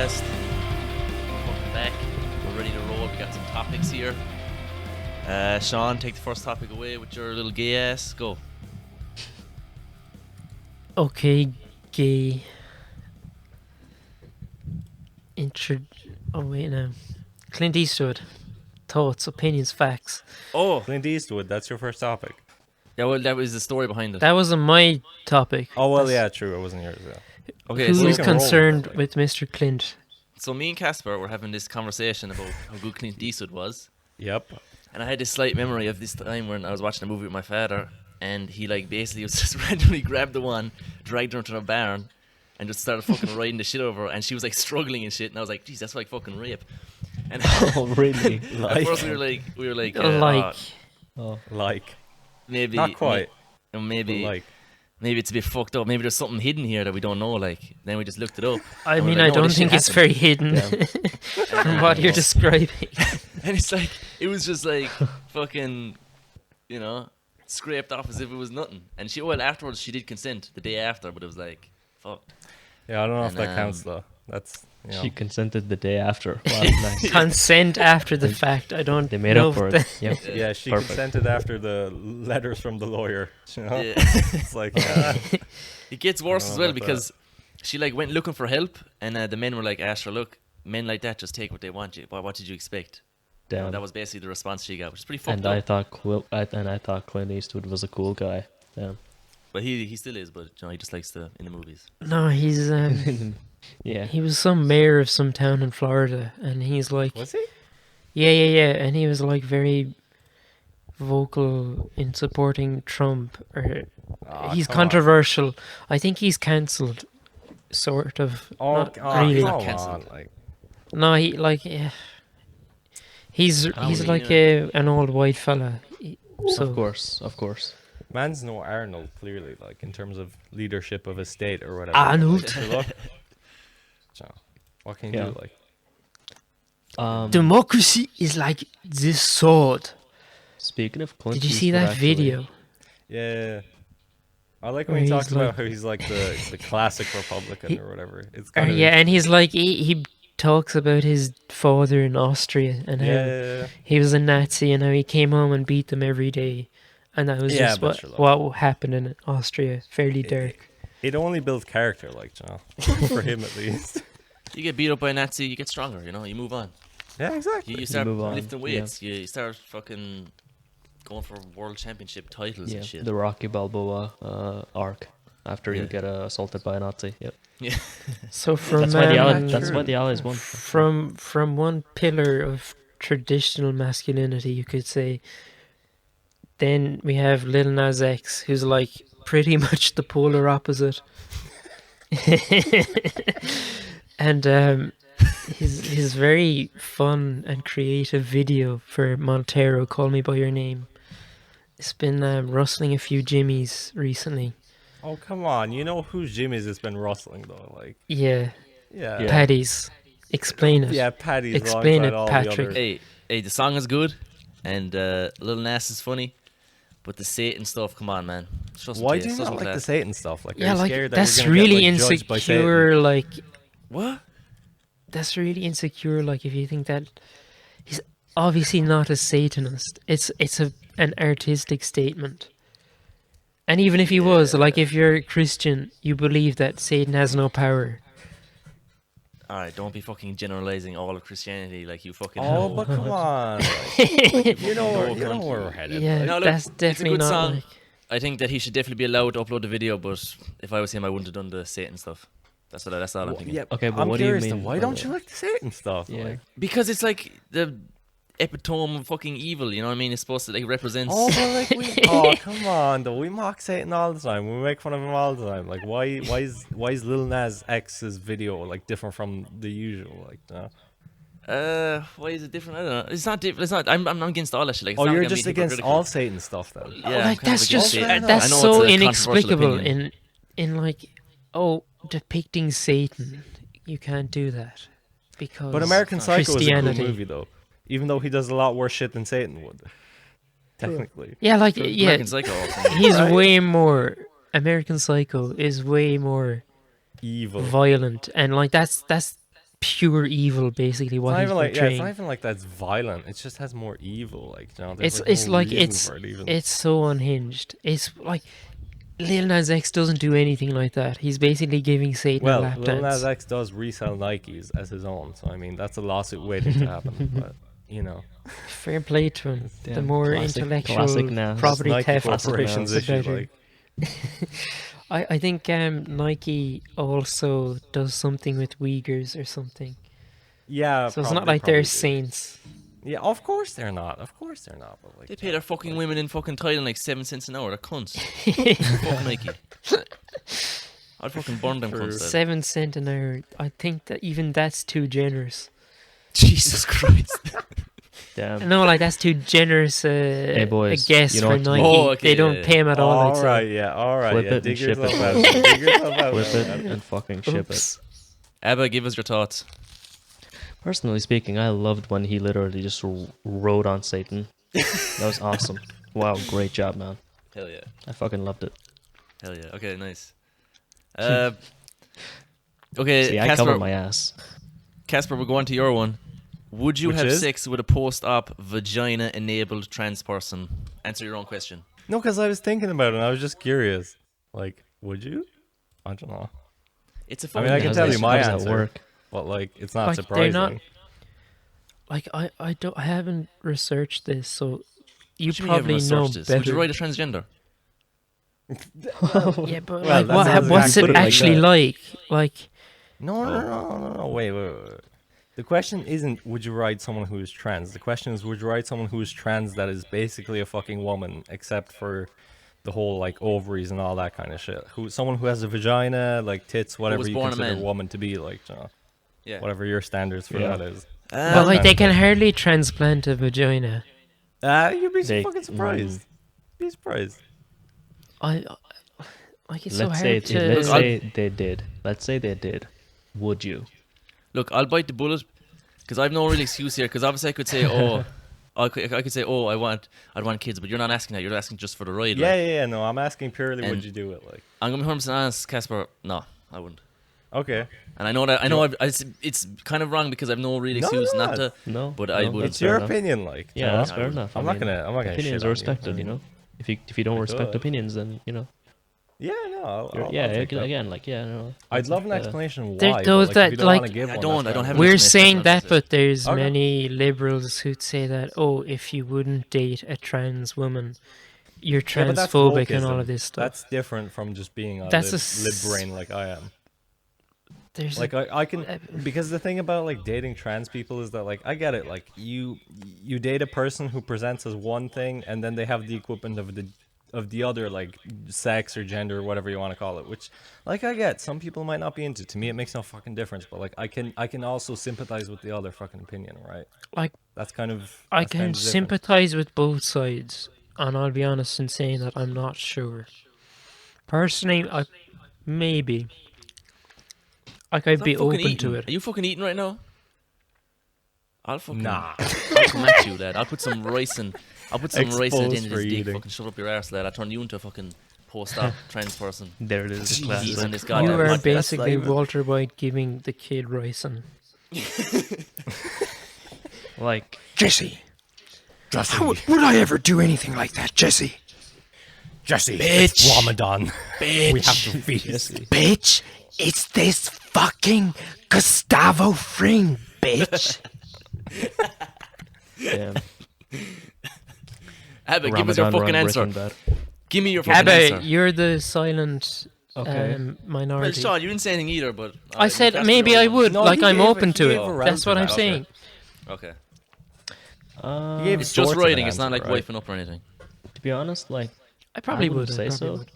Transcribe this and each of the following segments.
podcast. Welcome back. We're ready to roll. We got some topics here. Sean, take the first topic away with your little gay ass. Go. Okay, gay. Oh wait, no. Clint Eastwood. Thoughts, opinions, facts. Oh, Clint Eastwood, that's your first topic. yeah. Well, that was the story behind it. That wasn't my topic. Oh, well, yeah, true. It wasn't yours, yeah. Okay, Who so is can roll with concerned it, with Mr. Clint? me and Casper were having this conversation about how good Clint Eastwood was, Yep. and I had this slight memory of this time when I was watching a movie with my father, and he basically was just randomly grabbed the one, dragged her into a barn, and just started fucking riding the shit over her, and she was like struggling and shit, and I was like, geez, that's like fucking rape. And Oh, really? at first we were like, Like. maybe Not quite. maybe But like. maybe it's a bit fucked up. Maybe there's something hidden here that we don't know. Like, then we just looked it up. I And we're mean, like, I no, don't this shit think it's happened. very hidden from what you're describing. And it's like, it was just like fucking, scraped off as if it was nothing. And afterwards she did consent the day after, but it was like, fucked. Yeah, I don't know if And, that counts, though. That's, She consented the day after. Wow, nice. Consent after the fact. I don't They made know up for if it. Yep. Yeah, she Perfect. consented after the letters from the lawyer. You know? Yeah. It's like, It gets worse know as well about because she like went looking for help, and the men were like, Asher, look, men like that just take what they want. What did you expect? Damn. That was basically the response she got, which is pretty fucked And up. I thought Clint Eastwood was a cool guy. Damn. But he still is, but he just likes to in the movies. No, he's Yeah. he was some mayor of some town in Florida, and he's like, was he? yeah, and he was like very vocal in supporting Trump. Or he's come on. controversial. I think he's cancelled, sort of. Oh, Not oh, really. come cancelled. on, like. No, he like he's would like he, an old white fella. So Of course. Man's no Arnold, clearly, like, in terms of leadership of a state or whatever. Arnold. Like, so look, so, what can you Yeah. do, like? democracy is like this sword. Speaking of Clint Did you see Eastwood, that actually, video? Yeah. I like Where when he he's talks about like- how he's like the classic Republican He- or whatever. It's kind of Yeah, and he's like he talks about his father in Austria and how yeah. he was a Nazi and how he came home and beat them every day, and that was Yeah, just but sure, look. what happened in Austria. Fairly dark. It only builds character, like, for him at least. You get beat up by a Nazi, you get stronger. You move on. Yeah, exactly. You start move on, lifting yeah. weights. You start fucking going for world championship titles Yeah, and shit. the Rocky Balboa arc after Yeah. you get assaulted by a Nazi. Yep. Yeah. So from That's why the Allies won. from one pillar of traditional masculinity, you could say. Then we have Lil Nas X, who's like pretty much the polar opposite. And his very fun and creative video for Montero, "Call Me by Your Name," it's been rustling a few jimmies recently. Oh, come on. You know whose Jimmy's has been rustling, though. Like, Yeah, yeah. Yeah. Paddy's. Explain it. Yeah, Paddy's Explain alongside it, all Patrick. the other... Hey, the song is good, and Lil Nas is funny, but the Satan stuff, come on, man. Show some Why taste, do you show not some like the class. Satan stuff? Like, are Yeah, you like scared that that's you're gonna really get, like, judged by Satan? insecure. Like What? that's really insecure. Like if you think that he's obviously not a Satanist. It's an artistic statement. And even if he was, like if you're a Christian, you believe that Satan has no power. Alright, don't be fucking generalizing all of Christianity like you fucking Oh, know. but come on. Like, you know where cunt. we're headed. Yeah, like. No, look, that's it's a definitely good not song. like. I think that he should definitely be allowed to upload the video, but if I was him, I wouldn't have done the Satan stuff. That's all I'm thinking. Yeah, Okay, but I'm what do you curious, mean then, why by don't that? you like the Satan stuff? Yeah. Like, Because it's like the epitome of fucking evil, you know what I mean? It's supposed to like represents... oh, but like oh, come on, though. We mock Satan all the time. We make fun of him all the time. Like, why is Lil Nas X's video like different from the usual? Like, Why is it different? I don't know. It's not different. It's not. I'm not against all that shit. Like, it's oh, not you're gonna be just against hypocritical. all Satan stuff then. Yeah, I'm like kind of that's against just Satan. that's I know so it's a controversial inexplicable opinion. in like depicting Satan. You can't do that because But American Psycho is a cool Christianity. movie, though. Even though he does a lot worse shit than Satan would. Technically. Yeah, like So yeah, American Psycho also. he's Right? way more. American Psycho is way more Evil. violent, and like that's pure evil, basically. It's What not he's even like, yeah, portraying. it's not even like that's violent. It just has more evil. Like, you know, there's It's no like reason for it even. it's so unhinged. It's like Lil Nas X doesn't do anything like that. He's basically giving Satan a Well, lap Lil Nas dance. X does resell Nikes as his own, so I mean that's a lawsuit waiting to happen. But you know, Fair play to him. The Damn, more classic intellectual Nas. property Nike theft, Corporation's the issue. better. Like, I think Nike also does something with Uyghurs or something. yeah, So it's not probably like they're do. saints. Yeah, of course they're not. Of course they're not. But like, They pay their fucking women in fucking Thailand like 7 cents an hour. They're cunts. Fuck Nike. I'd fucking burn them True. cunts. Then. 7 cent an hour. I think that even that's too generous. Jesus Christ. Damn. No, like that's too generous a boys, guess you know for what to do. Nike. Oh, okay, They don't yeah, pay him at all. I'd all say. right, yeah, all right, Flip yeah. it and Dig ship yourself it. out. Dig yourself out. Flip man. it and fucking ship it. Oops. Abba, give us your thoughts. Personally speaking, I loved when he literally just rode on Satan. That was awesome. Wow, great job, man. Hell yeah. I fucking loved it. Hell yeah. Okay, nice. Okay, See, I cover Casper, my ass. Casper, we're going to your one. Would you Which have is? sex with a post-op vagina-enabled trans person? Answer your own question. No, because I was thinking about it and I was just curious. Like, would you? I don't know. It's a I mean, fucking I can How's tell that- you my how does that answer. work? But like, it's not Like, they're surprising. not- Like I haven't researched this, so you What do you mean probably haven't know researched this? better. Would you ride a transgender? Yeah, but Well, like, that's not what's exactly it like actually that. like? Like, No. Wait. The question isn't would you ride someone who is trans. The question is would you ride someone who is trans that is basically a fucking woman, except for the whole like ovaries and all that kind of shit. Someone who has a vagina, like tits, whatever was you born a consider a man. woman to be, like, you know, Yeah. whatever your standards for Yeah. that is. but like kind they of can thing. hardly transplant a vagina. You'd be They- fucking surprised. Be surprised. I like it's so Let's hard say to. let's say they did. Let's say they did. Would you? Look, I'll bite the bullet because I've no real excuse here. Because obviously I could say, oh, I could say, oh, I'd want kids, but you're not asking that. You're asking just for the ride. like. Yeah. No, I'm asking purely would And- you do it, like. I'm gonna be 100% honest, Casper. No, I wouldn't. Okay. And I know that it's kind of wrong because I've no real No, excuse no, not to. No. But I no, would. that's It's fair your enough. opinion, like. you Yeah, know? that's fair enough. I'm not gonna Opinions shit are on you. respected, you know. If you don't My respect God. opinions, then you know. Yeah, no. I'll Yeah, take that. again, like no. I'd love an uh, explanation There- why. those But, like, that, if you don't like- wanna give I one, don't that's have fine. an We're explanation, saying that's that, it. but there's Okay. many liberals who'd say that, oh, if you wouldn't date a trans woman, you're Yeah, but that's transphobic and all wokeism. of this stuff. That's different from just being a That's lib, a lib brain like I am. There's Like I can because the thing about like dating trans people is that like I get it, like you date a person who presents as one thing and then they have the equivalent of the other, like sex or gender or whatever you want to call it, which like I get some people might not be into. To me it makes no fucking difference, but like I can also sympathize with the other fucking opinion, right? like That's kind of I that's can kind of different. sympathize with both sides, and I'll be honest in saying that I'm not sure. Personally, I maybe. Like I'd Stop be fucking open eating. to it. Are you fucking eating right now? I'll fucking. Nah. I'll come at you, lad. I'll put some rice in. I'll put some rice at the Exposed end of for this dick. eating. Fucking shut up your arse, lad. I'll turn you into a fucking post-op trans person. There it is. Just classic. eating on this You goddamn are podcast. basically like- Walter White giving the kid ricin. Like Jesse. Would I ever do anything like that, Jesse? Jesse, Bitch. it's Ramadan. Bitch. We have to feast. Jesse. Bitch, it's this fucking Gustavo Fring, bitch. Damn. Abba, give us your Ramadan fucking run answer. Breaking Bad. Give me your fucking Abba, answer. you're the silent Okay. Well, minority. Sean, you didn't say anything either, but I said that's maybe your I one. would. No, like he I'm gave a- open he to gave a it. round That's to what I'm that. saying. Okay, He gave it's sort just of an writing. It's not answer, like right? wifing up or anything. To be honest, like I probably wouldn't would. say I probably so. would.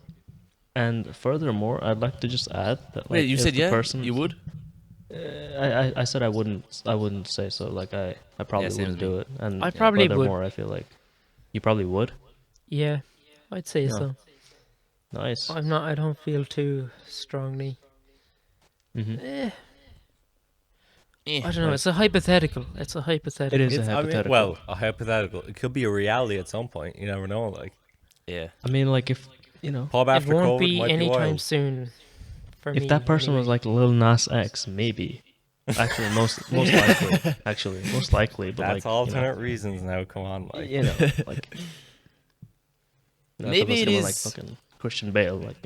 And furthermore, I'd like to just add that. Like, Wait, you if said the yeah? Person, You would? I said I wouldn't say so. Like I probably same wouldn't as me. do it. And I probably would. furthermore, I feel like you probably would. Yeah, I'd say Yeah. so. Nice. I'm not. I don't feel too strongly. Mhm. Eh. I don't know. It's a hypothetical. It's a hypothetical. It is a It's- I mean, hypothetical. well, a hypothetical. It could be a reality at some point. You never know. Like Yeah. I mean, like if you know, pub It after won't COVID be might be anytime wild. soon. For me, if that person was anyway. like Lil Nas X, maybe. Actually, most likely. Actually, most likely. But That's like, alternate reasons now. Come on, like. You know, like. Maybe it like is- fucking Christian Bale, like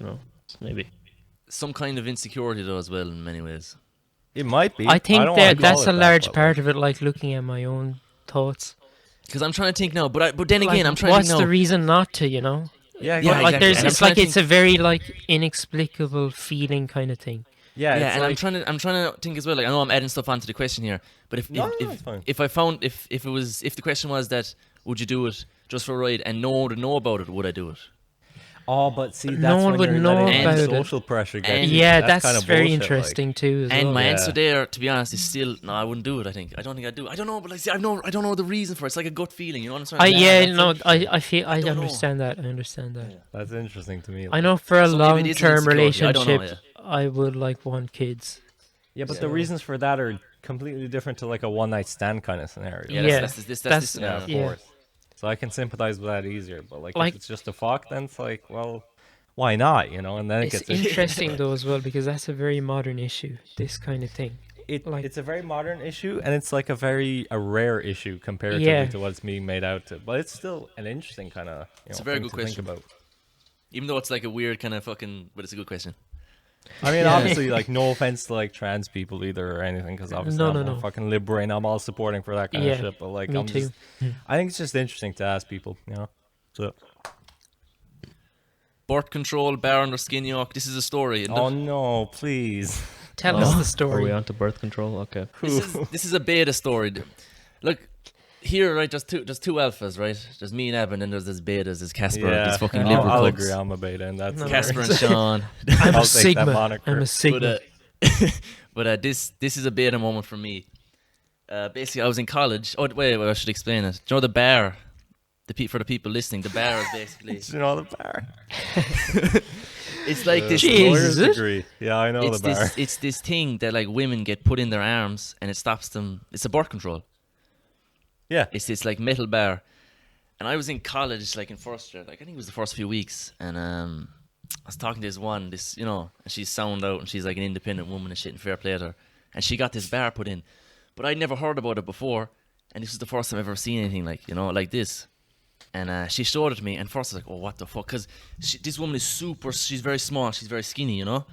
maybe. Some kind of insecurity though as well in many ways. It might be. I think don't wanna that call that's it a that, large but, part of it. Like looking at my own thoughts. Because I'm trying to think now, but then again, Like, I'm trying to what's think now. the reason not to? You know. Yeah, Yeah, Like exactly. there's, And I'm it's trying like to it's a very like inexplicable feeling kind of thing. yeah, Yeah, it's and like, I'm trying to think as well. Like I know I'm adding stuff onto the question here, but if No, if, no, if, it's fine. if I found if the question was that would you do it just for a ride and no one would know about it, would I do it? Oh, but see, that's No one when would you're know letting about the it. social pressure get And- you. Yeah, that's that's kind of very bullshit, like. interesting too. As And well. my Yeah. answer there, to be honest, is still no. I wouldn't do it. I don't think I'd do it. I don't know, but like, see, I don't know the reason for it. It's like a gut feeling. You know what I'm saying? yeah, that's no, interesting. I feel I don't know. understand that. I understand that. That's interesting to me. I know for a So maybe it is an long-term insecurity, I don't know, relationship, I would like want kids. Yeah, but So- the reasons for that are completely different to like a one-night stand kind of scenario. Yeah, Yeah, that's this that's- scenario. of Yeah. course. So I can sympathize with that easier. But like Like- if it's just a fuck, then it's like, well, why not? You know, and then it It's gets interesting though as well because that's a very modern issue. This kind of thing. like- it's a very modern issue, and it's like a rare issue comparatively Yeah. to what's being made out to. But it's still an interesting kind of It's a very thing good to think question. about. Even though it's like a weird kind of fucking, but it's a good question. I mean, Yeah. obviously, like, no offense to like trans people either or anything, because obviously No, I'm no, a no. fucking liberal, I'm all supporting for that kind Yeah, of shit. But like, me I'm too. just, I think it's just interesting to ask people, you know. So, Birth control, Baron or skin yolk. This is a story. Isn't oh it? no, please. Tell us the Are we story. on to birth control? Okay. This is a beta story. Look, here, right? There's two alphas, right? There's me and Evan, and there's this betas, there's Casper, Yeah, these fucking I'll liberal cucks. agree. I'm a beta, and that's No, it. Casper and Sean. I'm I'll a take that Sigma. moniker. I'm a But Sigma. this is a beta moment for me. Basically, I was in college. Oh wait, I should explain it. Do you know the bar? For the people listening, the bar is basically You know the bar. it's like this. Jeez. Lawyer's it? degree. Yeah, I know It's the bar. it's this thing that like women get put in their arms and it stops them. It's a birth control. Yeah. It's this like metal bar. And I was in college, like in first year, like I think it was the first few weeks, and I was talking to this you know, and she's sound out, and she's like an independent woman and shit, and fair play to her, and she got this bar put in, but I'd never heard about it before, and this was the first time I've ever seen anything like, you know, like this, and she showed it to me, and first I was like, oh, what the fuck, because this woman is she's very small, she's very skinny, you know,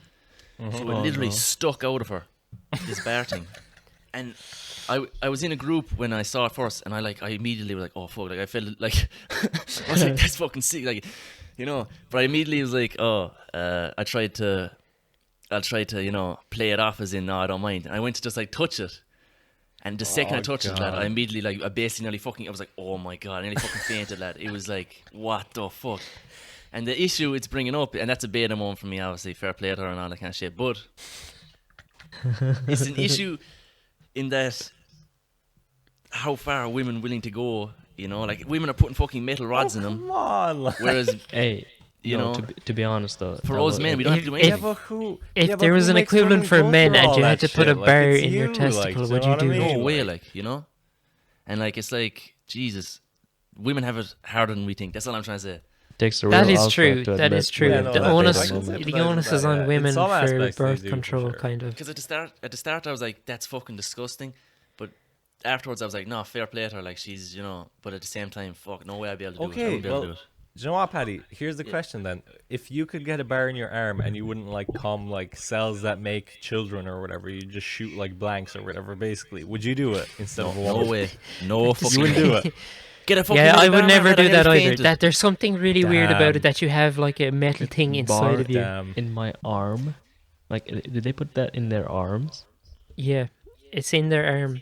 so it literally stuck out of her, this bar thing, and I was in a group when I saw it first, and I immediately was like, oh fuck, like I felt like I was like, that's fucking sick, like, you know. But I immediately was like, oh, I'll try to you know play it off as in no, I don't mind. And I went to just like touch it, and the second I touched it, lad, I immediately like I basically nearly fucking I was like, oh my god, I nearly fucking fainted, lad. It was like, what the fuck. And the issue it's bringing up, and that's a beta moment for me, obviously, fair play to her and all that kind of shit, but it's an issue in that how far are women willing to go, you know, like women are putting fucking metal rods in them, Come on. Like, whereas Hey, You know, to be honest though, for I us will- men we don't have to do If- yeah, anything. but who? If yeah, but there was who an makes equivalent women for go men through and all you that had to put shit? a Like, bar it's in your you, testicle, like, would know you what I do mean? that? No way, Like, like, you know, and like it's like Jesus, women have it harder than we think. That's all I'm trying to say. takes the That real is alpha true. to That admit is true. Yeah, when no, the that- onus, I can the sympathize onus with is that, on yeah. In women some for aspects they birth do, for control, sure. kind of. Because at the start I was like, that's fucking disgusting, but afterwards I was like, no, fair play to her, like she's, you know, but at the same time, fuck, no way I'd be able to do it. I Okay, wouldn't be able to well, do it. do you know what, Paddy? Here's the question then: if you could get a bar in your arm and you wouldn't like come like cells that make children or whatever, you just shoot like blanks or whatever, basically, would you do it instead of a woman? No way, no fucking You wouldn't way. do it. Get a fucking Yeah, I little would bar, never man, do I that nearly either. fainted. That there's something really weird about Damn. it that you have like a metal thing inside of you. Damn. in my arm. Like, did they put that in their arms? Yeah, it's in their arm.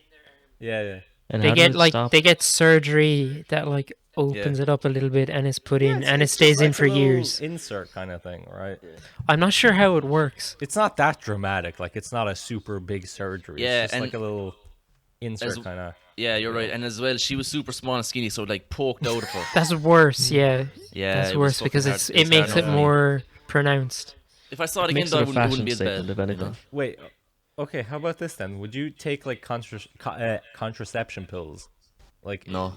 Yeah, yeah. And They how get does it like stop? they get surgery that like opens it up a little bit and it's put in Yeah, and it it's stays just in like for a little years. Insert kind of thing, right? I'm not sure how it works. It's not that dramatic. Like it's not a super big surgery. Yeah, it's just and like a little insert as- kind of. Yeah, you're right. And as well, she was super small and skinny, so it, like poked out of her. That's worse. Yeah, Yeah, that's it was worse fucking because hard- it was makes hard it enough. more pronounced. If I saw it again, Makes though, it it a wouldn't fashion be as bad. statement, if you anything. know? Wait, okay. How about this then? Would you take like contraception pills, like No.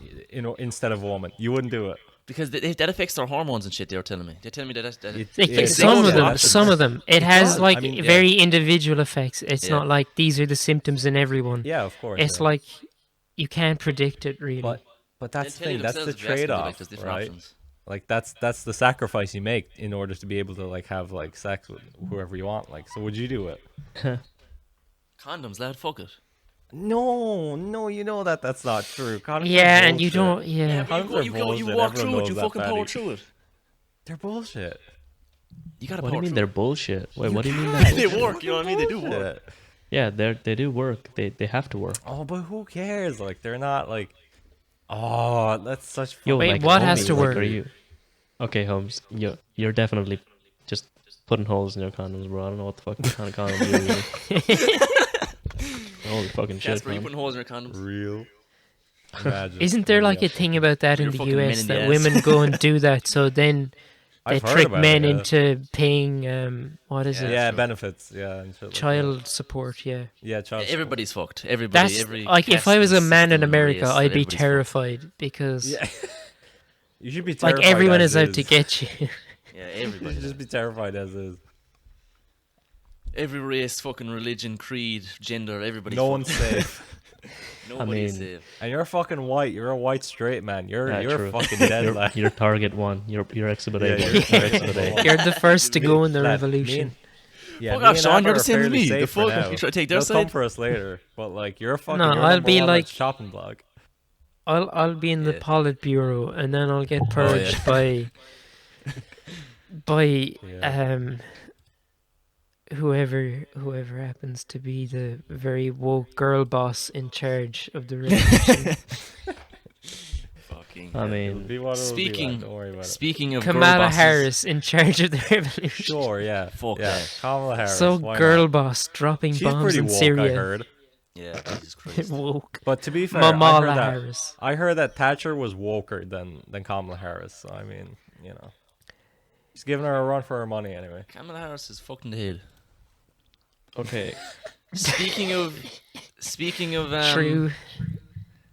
instead of a woman? You wouldn't do it. Because that affects their hormones and shit. They were telling me. They're telling me that. Some of them. It has does. like I mean, yeah. very individual effects. It's Yeah. not like these are the symptoms in everyone. Yeah, of course. It's yeah. like you can't predict it really. But that's the thing. That's the trade-off, right? Options. Like that's the sacrifice you make in order to be able to like have like sex with whoever you want. Like, so would you do it? Condoms, lad. Fuck it. No, you know that's not true. Condoms are yeah, and you bullshit. don't. Yeah, but Condoms are you bullshit. walk Everyone through it. knows You that, fucking power Paddy. through it. They're bullshit. You gotta What do power you mean through they're it. bullshit? Wait, what do you mean They they're work. You know what I mean? They do work. Yeah. Yeah, they do work. They have to work. Oh, but who cares? Like, they're not like. Oh, that's such. Yo, Wait, like, what has homie, to like, work? Are you? Okay, Holmes, you're definitely just putting holes in your condoms, bro. I don't know what the fuck kind of condoms you're using. Holy fucking shit, Casper, you man. putting holes in your condoms? Real. Imagine. isn't there like a Maybe thing about that in You're the fucking men US in the that ass. women go and do that, so then they I've heard trick about men it, yeah. into paying what is Yeah, it? true. benefits. Yeah, and shit like that. Child support. Yeah. Yeah, child. support. Everybody's fucked. Everybody. That's every like if I was a caste man in system, America, race, I'd be everybody's terrified because Yeah. You should be terrified. like everyone as is out to get you. fucked. Yeah, You everybody. should just be terrified as is. Every race, fucking religion, creed, gender, everybody's No fucked. one's safe. Nobody's mean, safe. And you're fucking white. You're a white straight man. You're Yeah, you're true. fucking dead, lad. You're target one. You're exhibit A. Yeah, man. you're You're exhibit exhibit A. A. You're the first to go in the Lad, revolution. Yeah, Fuck me off, and Sean, Abba you're the are same as fairly me. The safe for fuck? now. You try to take their They'll come side? for us later, but like you're fucking. No, you're I'll number be one on like- the chopping block. I'll be in the Yeah. Politburo, and then I'll get yeah. purged by Yeah. whoever happens to be the very woke girl boss in charge of the revolution. Fucking. I hell. mean, Be what it'll be, lad, Speaking, don't worry about it. speaking of girl Kamala bosses, Harris in charge of the revolution. Sure, yeah. Fuck yeah. that. Kamala Harris. So why girl not? boss dropping She's bombs pretty in woke, I Syria. heard. Yeah, Jesus Christ. Woke. But to be fair, I Kamala heard that. Harris. I heard that Thatcher was woker than Kamala Harris. So I mean, you know, he's giving her a run for her money anyway. Kamala Harris is fucking the head. okay. Speaking of True.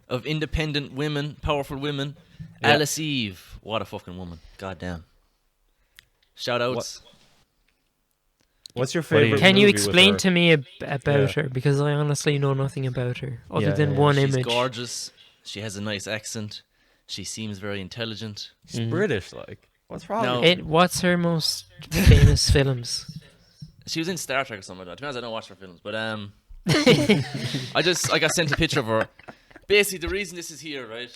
of independent women, powerful women, Yeah. Alice Eve, what a fucking woman. Goddamn. Shout outs. What's your do you- favorite? Can you movie with explain her? to me about Yeah. her? Because I honestly know nothing about her other Yeah, than yeah, one She's image. gorgeous. She has a nice accent. She seems very intelligent. She's British, like. What's wrong? No. with What's her most famous films? She was in Star Trek or something like that. To be honest, I don't watch her films, but I got sent a picture of her. Basically, the reason this is here, right?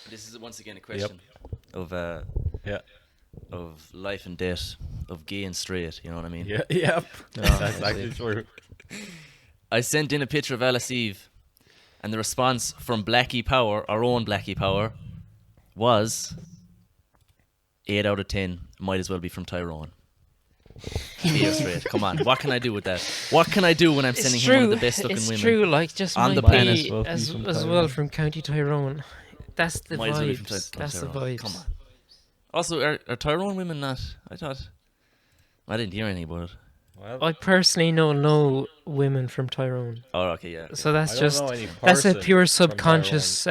This is once again a question of Yeah. of life and death, of gay and straight. You know what I mean? Yeah. Yep. Oh, That's I actually true. I sent in a picture of Alice Eve, and the response from Blackie Power, our own Blackie Power, was 8 out of 10. Might as well be from Tyrone. Gay or straight. Come on. What can I do with that? What can I do when I'm sending It's him true. one of the best looking It's women? true. Like just on might the be planet. Well, as from well Tyrone. from County Tyrone. That's the Might as well be from vibes. Ty- That's the Tyrone. vibes. Come on. Also, are Tyrone women not? I thought. I didn't hear anything about it. Well, I personally know no women from Tyrone, Oh, okay, yeah. so that's I don't just know any that's a person pure from subconscious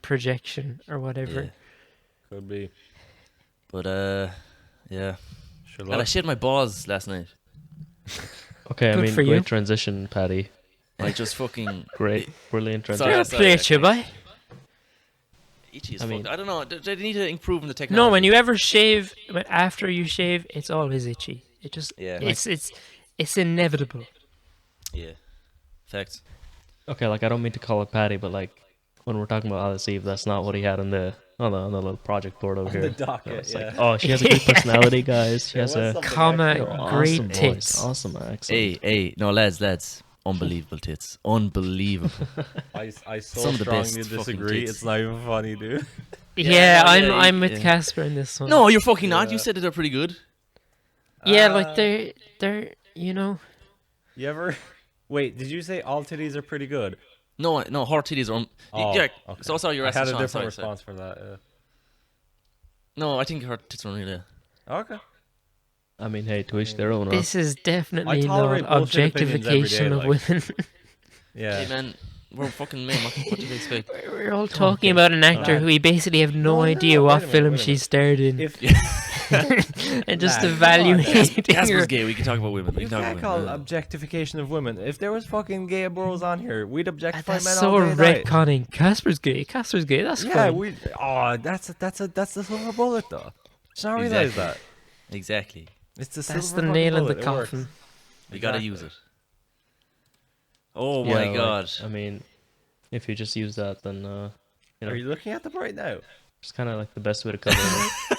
projection or Yeah. whatever. Could be. But, yeah. Sure And I luck. shit my balls last night. Okay, I Good mean, for great you. transition, Paddy. Like, just fucking Great, brilliant Sorry, transition. sorry, Play you, okay. boy. itchy as I fuck. mean- I don't know. They need to improve in the technology. No, when you ever shave, but after you shave, it's always itchy. It just Yeah. it's inevitable. Yeah. Facts. Okay, like I don't mean to call it Paddy, but like when we're talking about Alice Eve, that's not what he had on the little project board over On here. the docket, So it's yeah. like, oh, she has a good personality, guys. She There has was a something Comma, extra. great awesome tits. voice, awesome accent. Hey, no, lads. Unbelievable tits. Unbelievable. I so Some of the best strongly fucking disagree. tits. It's not even funny, dude. Yeah, no, I'm yeah, I'm with yeah. Casper in this one. No, you're fucking not. Yeah. You said that they're pretty good. Yeah, like they're you know. You ever? Wait, did you say all titties are pretty good? No, her titties are. Oh, yeah. okay. So sorry, you're I asking had a Sean, different sorry. response for that. No, I think her tits are really. Okay. I mean, hey, to each their own. Huh? This is definitely not tolerate bullshit opinions every day, objectification of like. women. Yeah. Hey man, we're fucking men. What do you expect? We're We're all talking about an actor Lad. who we basically have no No, idea no, what wait a minute, film wait a she minute. starred in, If and just Lad, come on, evaluating Casper's her. gay. We can talk about women. We you can talk can't about call women. objectification of women. If there was fucking gay bros on here, we'd objectify That's men so all day and night. retconning. Casper's gay. Casper's gay. That's Yeah, fine. we. Oh, that's the silver bullet though. Did you not realize Exactly. that? Exactly. It's the That's silver the fucking nail in the bullet. It works. coffin. We gotta Exactly. use it. Oh Yeah, my like, god. I mean, if you just use that, then you know, Are you looking at them right now? it's kind of like the best way to cover it.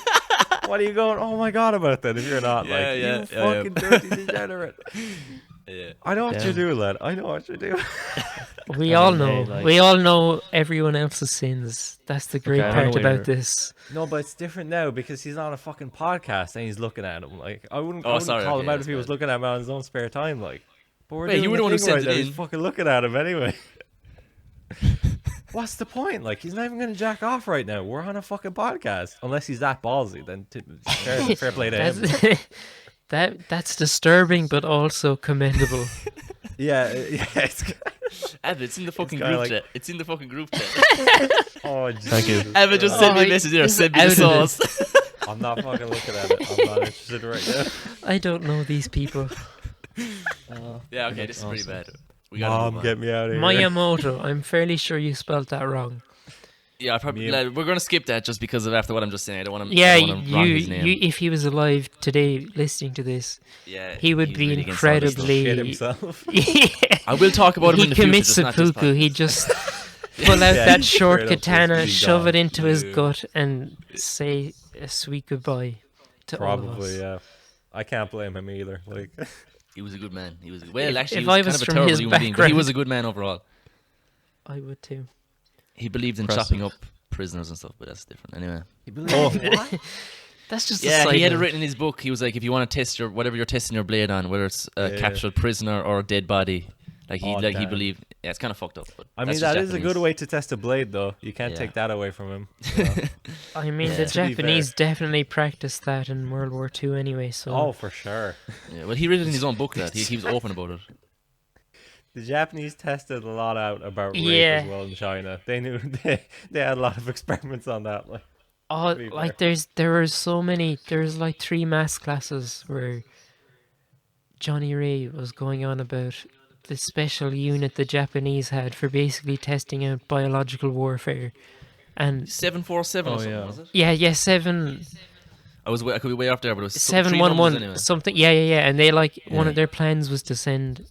What are you going? Oh my god about that? If you're not Yeah, like yeah, you yeah, fucking dirty degenerate. Yeah. I know what you Damn. do, lad. I know what you do. We I all mean, know. hey, like- We all know everyone else's sins. That's the great I know part what about you're- this. No, but it's different now because he's on a fucking podcast and he's looking at him. Like I wouldn't, Oh, I wouldn't sorry, call okay, him out that's if he was bad. looking at him on his own spare time. Like, but we're Wait, you doing were the a one who thing sent right it there. in. He's fucking looking at him anyway. What's the point? Like, he's not even gonna jack off right now. We're on a fucking podcast. Unless he's that ballsy, then fair play to him. That's disturbing, but also commendable. Yeah, yeah. Ev, it's in the fucking kinda group like- chat. It's in the fucking group chat. Oh, Thank you. Jesus. Evan just sent me a Oh, message there. he's Send me the out of it. sauce. I'm not fucking looking at it. I'm not interested right now. I don't know these people. Yeah, okay, That's this is pretty awesome. bad. We gotta Mom, move on. get me out of here. Miyamoto. I'm fairly sure you spelled that wrong. Yeah, I probably. Me- Like, we're gonna skip that just because of after what I'm just saying. I don't want to. Yeah, wrong his name. if he was alive today listeing to this, yeah, he would he's be really against all this stuff. incredibly. Shit himself. I will talk about him He in the future. commits just not this seppuku. He podcast. just pull out Yeah, that he's short straight up katana, supposed to be shove gone. it into his Yeah. gut, and say a sweet goodbye to all of Probably, us. yeah. I can't blame him either. Like, He was a good man. He was well, If- actually, if he was I kind was of a from terrible his human being, but he background- was a good man overall. I would too. He believed in Impressive. chopping up prisoners and stuff, but that's different. Anyway. what? That's just Yeah, a he had side it note. written in his book. He was like, if you want to test your whatever you're testing your blade on, whether it's a Yeah. captured prisoner or a dead body, like he Oh, he damn. believed. Yeah, it's kind of fucked up. But I that's mean, just that is a Japanese. good way to test a blade, though. You can't Yeah. take that away from him. you know? I mean, Yeah. the To be Japanese definitely practiced that in World War II anyway, so... Oh, for sure. Yeah, well, he read it in his own book. That he was open about it. The Japanese tested a lot out about rape Yeah. as well in China. They knew they had a lot of experiments on that. Like, Oh, to be like fair. there were so many. There's like 3 maths classes where Johnny Ray was going on about the special unit the Japanese had for basically testing out biological warfare, and 747 or Oh, something, yeah. was it? yeah, 7 I could be way off there, but it was seven three one numbers one anyway. something. Yeah, and they like one Yeah. of their plans was to send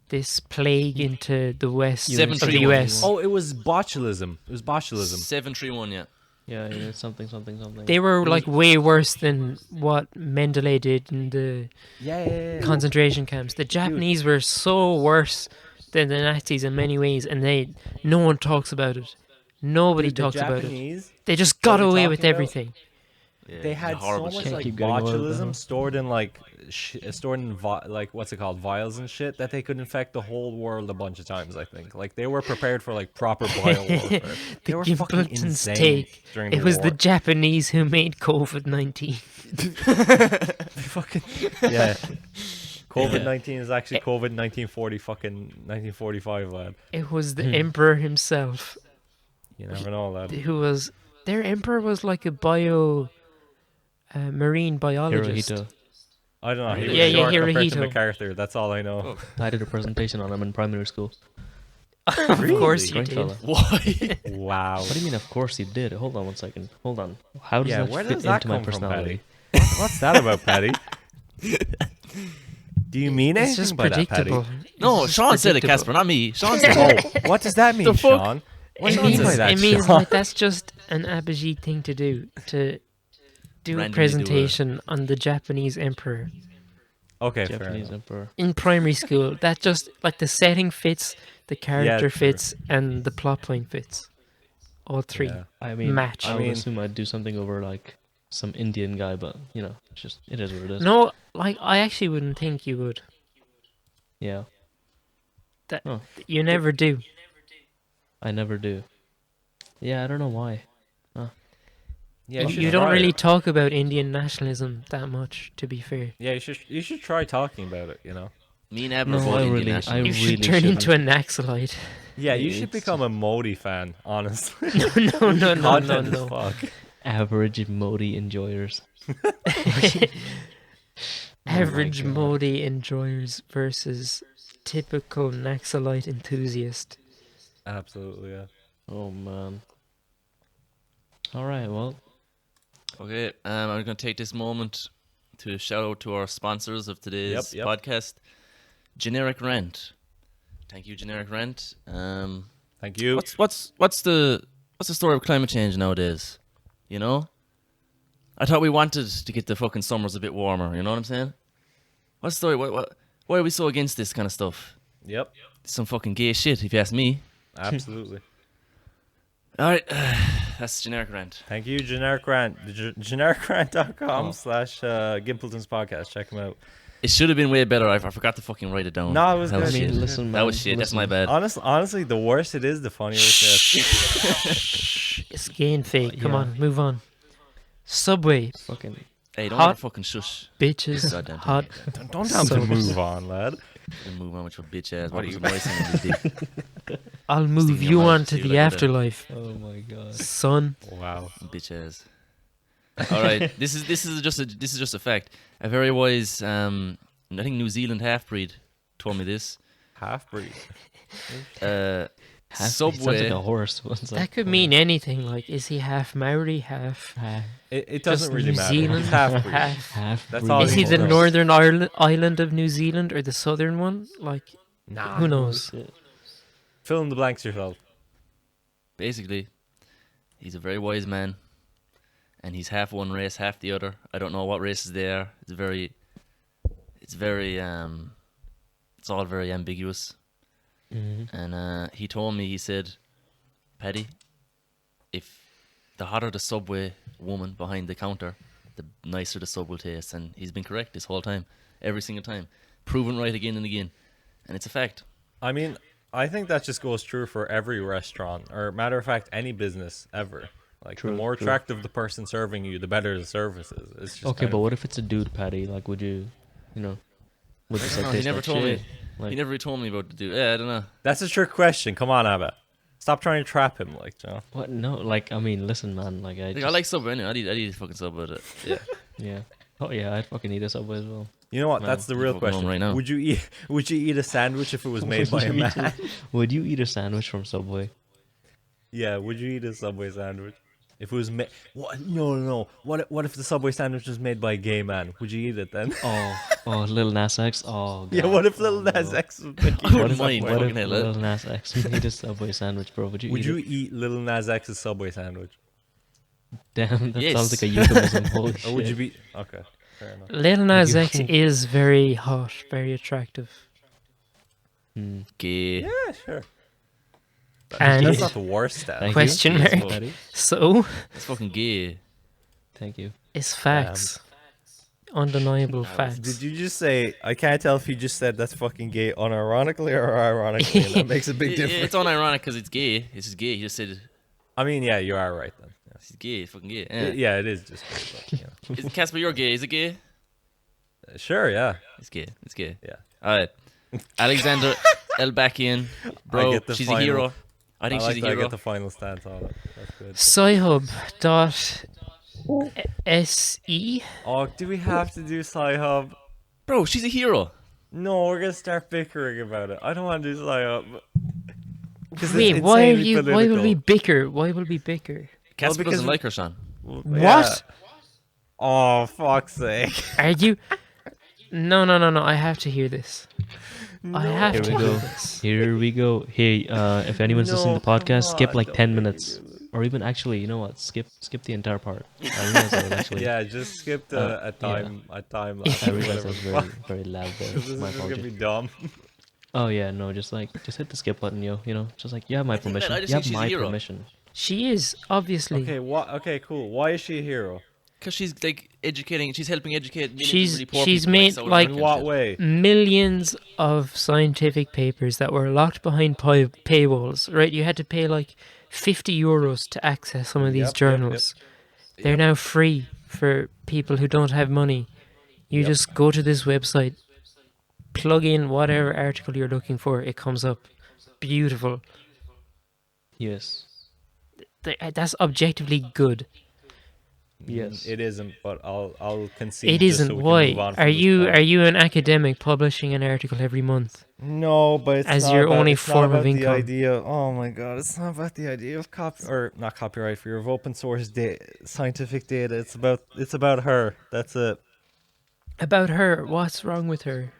this plague into the west of the 731. US. oh, it was botulism. It was botulism. 731, yeah. Yeah, it's something. They were like way worse than what Mendele did in the Yeah. concentration camps. The Japanese were so worse than the Nazis in many ways, and no one talks about it. Nobody Dude, the talks about it. Japanese, They just got what are we away with talking about? everything. Yeah, they it was had horrible so much shit. like Keep getting away with botulism that. stored in like like what's it called, vials and shit, that they could infect the whole world a bunch of times. I think like they were prepared for like proper bio warfare. They The were fucking Gimpletons insane take. during It was war. the Japanese who made COVID-19. fucking yeah. COVID-19 is actually COVID 1945, lad. It was the emperor himself, You never know, lad. who was their emperor was like a marine biologist. Hirohito. I don't know. He was Yeah, short compared to Hirohito. MacArthur. That's all I know. I did a presentation on him in primary school. Of course you Great did. fella. Why? Wow. What do you mean? Of course he did. Hold on one second. Hold on. How does Yeah, that where fit does that into my come from, personality? Paddy? What's that about, Paddy? Do you mean It's anything just by that, Paddy? predictable. No, It's just Sean said it, predictable. Casper, not me. Sean said it. Oh, what does that mean, The fuck? Sean? What It do you mean by means, that, it means Sean? like that's just an Abhijit thing to do, to do Randomly a do presentation on the Japanese emperor Okay, fair Japanese enough. emperor. in primary school. That just like the setting fits, the character true. fits, and the plot point fits. All 3. Yeah. I mean, Match. I I would mean- assume I'd do something over like some Indian guy, but you know, it's just it is what it is. No, like I actually wouldn't think you would. Yeah, You never do. I never do. Yeah, I don't know why. Yeah, You should don't try really it. talk about Indian nationalism that much, to be fair. Yeah, you should try talking about it. You know. Me and Ab are No, both I Indian really, I nationals. You really should turn into a Naxalite. Yeah, you should It's- become a Modi fan, honestly. No. Content as fuck. average Modi enjoyers. Average God. Modi enjoyers versus typical Naxalite enthusiast. Absolutely, yeah. Oh man. All right, well, Okay, I'm going to take this moment to shout out to our sponsors of today's Yep. podcast, Generic Rent. Thank you, Generic Rent. Thank you. What's the story of climate change nowadays? You know, I thought we wanted to get the fucking summers a bit warmer. You know what I'm saying? What's the story? Why are we so against this kind of stuff? Yep, Some fucking gay shit, if you ask me. absolutely. All right, that's Generic Rent. Thank you, Generic Rant. genericrant.com/Gimpletons podcast. Check them out. It should have been way better. I forgot to fucking write it down. No, it was That good. was I mean, shit. listen, man. That was shit. That's my bad. Honestly, the worse it is, the funnier it gets. It's gay and fake. Come Yeah. on, move on. Subway, Fucking Hey, don't Hot- ever fucking shush. bitches, Goddamn thing. hot. Don't tell them to move on, lad. You move on with your bitch ass. What What are are you- you voicing in this dick? I'll move Sticking your you mouth on to to you the like that. afterlife, oh my god. son. Wow. Bitch ass. All right, this is just a fact. A very wise, I think New Zealand half breed told me this. Half breed. Sounds like Subway. a horse. It's That like, could mean anything. Like, is he half Maori, half? It Just doesn't really New matter. Zealand, He's half breed. half. That's breed. all Is he he the knows. northern island of New Zealand or the southern one? Like, Nah. who knows? Fill in the blanks yourself. Basically, he's a very wise man, and he's half one race, half the other. I don't know what races they are. It's all very ambiguous. Mhm. And he told me, he said, Paddy, if the hotter the Subway woman behind the counter, the nicer the sub will taste. And he's been correct this whole time, every single time, proven right again and again, and it's a fact. I mean, I think that just goes true for every restaurant, or matter of fact, any business ever. Like, True, the more true. attractive the person serving you, the better the service is. It's just Okay, kind but of- what if it's a dude, Patty? Like, would you know, would this like No, he taste never like told shit? me. Like, He never really told me about the dude. Yeah, I don't know. That's a trick question. Come on, Abba. Stop trying to trap him, like, you know. what? No, like, I mean, listen, man. Like, I, Like, just, I like Subway anyway. I'd eat a fucking Sub, but yeah. yeah. Oh yeah, I'd fucking eat a Subway as well. You know what? Well, That's the you're real fucking question. wrong right now. Would you eat a sandwich if it was made by a man? Would you eat a sandwich from Subway? Yeah, would you eat a Subway sandwich? If it was made... What? No. What if the Subway sandwich was made by a gay man? Would you eat it then? Oh, Lil Nas X. Oh, Yeah, God. what if Oh, Lil Nas no. X was making I a wouldn't Subway? mind. What Fucking if hell, Lil Nas X made a Subway sandwich, bro? Would you Would eat you it? eat Lil Nas X's Subway sandwich? Damn, that Yes. sounds like a euphemism. Holy Or would you shit. be... Okay, fair enough. Lil Nas you- X is very hot, very attractive. Hmm. Gay. Yeah, sure. And That's not the worst stat. Thank Question you. mark. Yes, Patty. so, It's fucking gay. Thank you. it's facts. Undeniable facts. Did you just say... I can't tell if you just said that's fucking gay unironically or ironically. And that makes a big difference. It's unironic because it's gay. It's just gay. He just said I mean, yeah, you are right then. he's gay. It's fucking gay. Yeah, Yeah. it is just... But, you know. Is Casper, you're gay. Is it gay? Sure, yeah. It's gay. It's gay. Yeah. All right. Alexander Elbakian, bro, get the she's final- a hero. I think I like she's that a I hero. get the final stance on it. That's good. Sci-hub.se. Oh, do we have to do Sci-Hub? Bro, she's a hero. No, we're gonna start bickering about it. I don't want to do Sci-Hub. 'Cause it's Wait, why are insanely you? Why will political. we bicker? Why will we bicker? Casper because doesn't we- like her, Sean. What? Oh, fuck's sake. Are you? No. I have to hear this. I have Here to we hear go. this. Here we go. Hey, if anyone's listening to the No, podcast, come skip on, like don't 10 make minutes. me do this. Or even actually, you know what? Skip the entire part. I realized that was actually. Yeah, just skip yeah. a time lapse. I or realized whatever that was the very, fuck. very loud there. This is My just gonna apologies. be dumb. Oh yeah, no, just hit the skip button, yo. You know, just like you have my think that- permission. I just You think have she's a my hero. permission. She is obviously. Okay, okay, cool. Why is she a hero? Because she's like educating, she's helping educate millions of She's- really poor she's people made, South like- In America what and way? Millions of scientific papers that were locked behind paywalls, right? You had to pay like €50 to access some of these Yep, yep, journals. They're now free for people who don't have money. You Yep. just go to this website plug in whatever article you're looking for, it comes up beautiful. Yes. That's objectively good. Yes. It isn't, but I'll concede. It just isn't. so we can Why? move on from Are this you point. are you an academic publishing an article every month? No, but it's As not your about, only it's not form of about the income? idea. Oh my god, it's not about the idea of not copyright for your open source scientific data. It's about her. That's it. About her? What's wrong with her?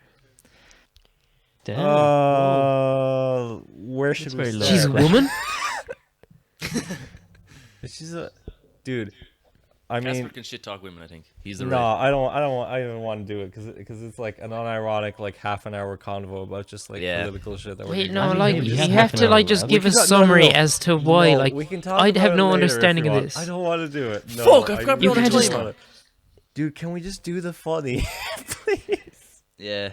Damn. Whoa. Where should That's we very low. start? She's a woman. She's a dude. I Casper mean, can shit talk women. I think he's the no, right. I don't even want to do it because it's like an unironic like half an hour convo about just like Yeah. political shit that we're Wait, doing. no, I mean, like we you have have half to an like hour just left. give a No, no, summary no. as to why. No, Like we can talk I'd have about no it later if understanding you of want. this. I don't want to do it. No, Fuck, I've I grabbed really another don't timer. wanna. Dude, can we just do the funny, please? Yeah.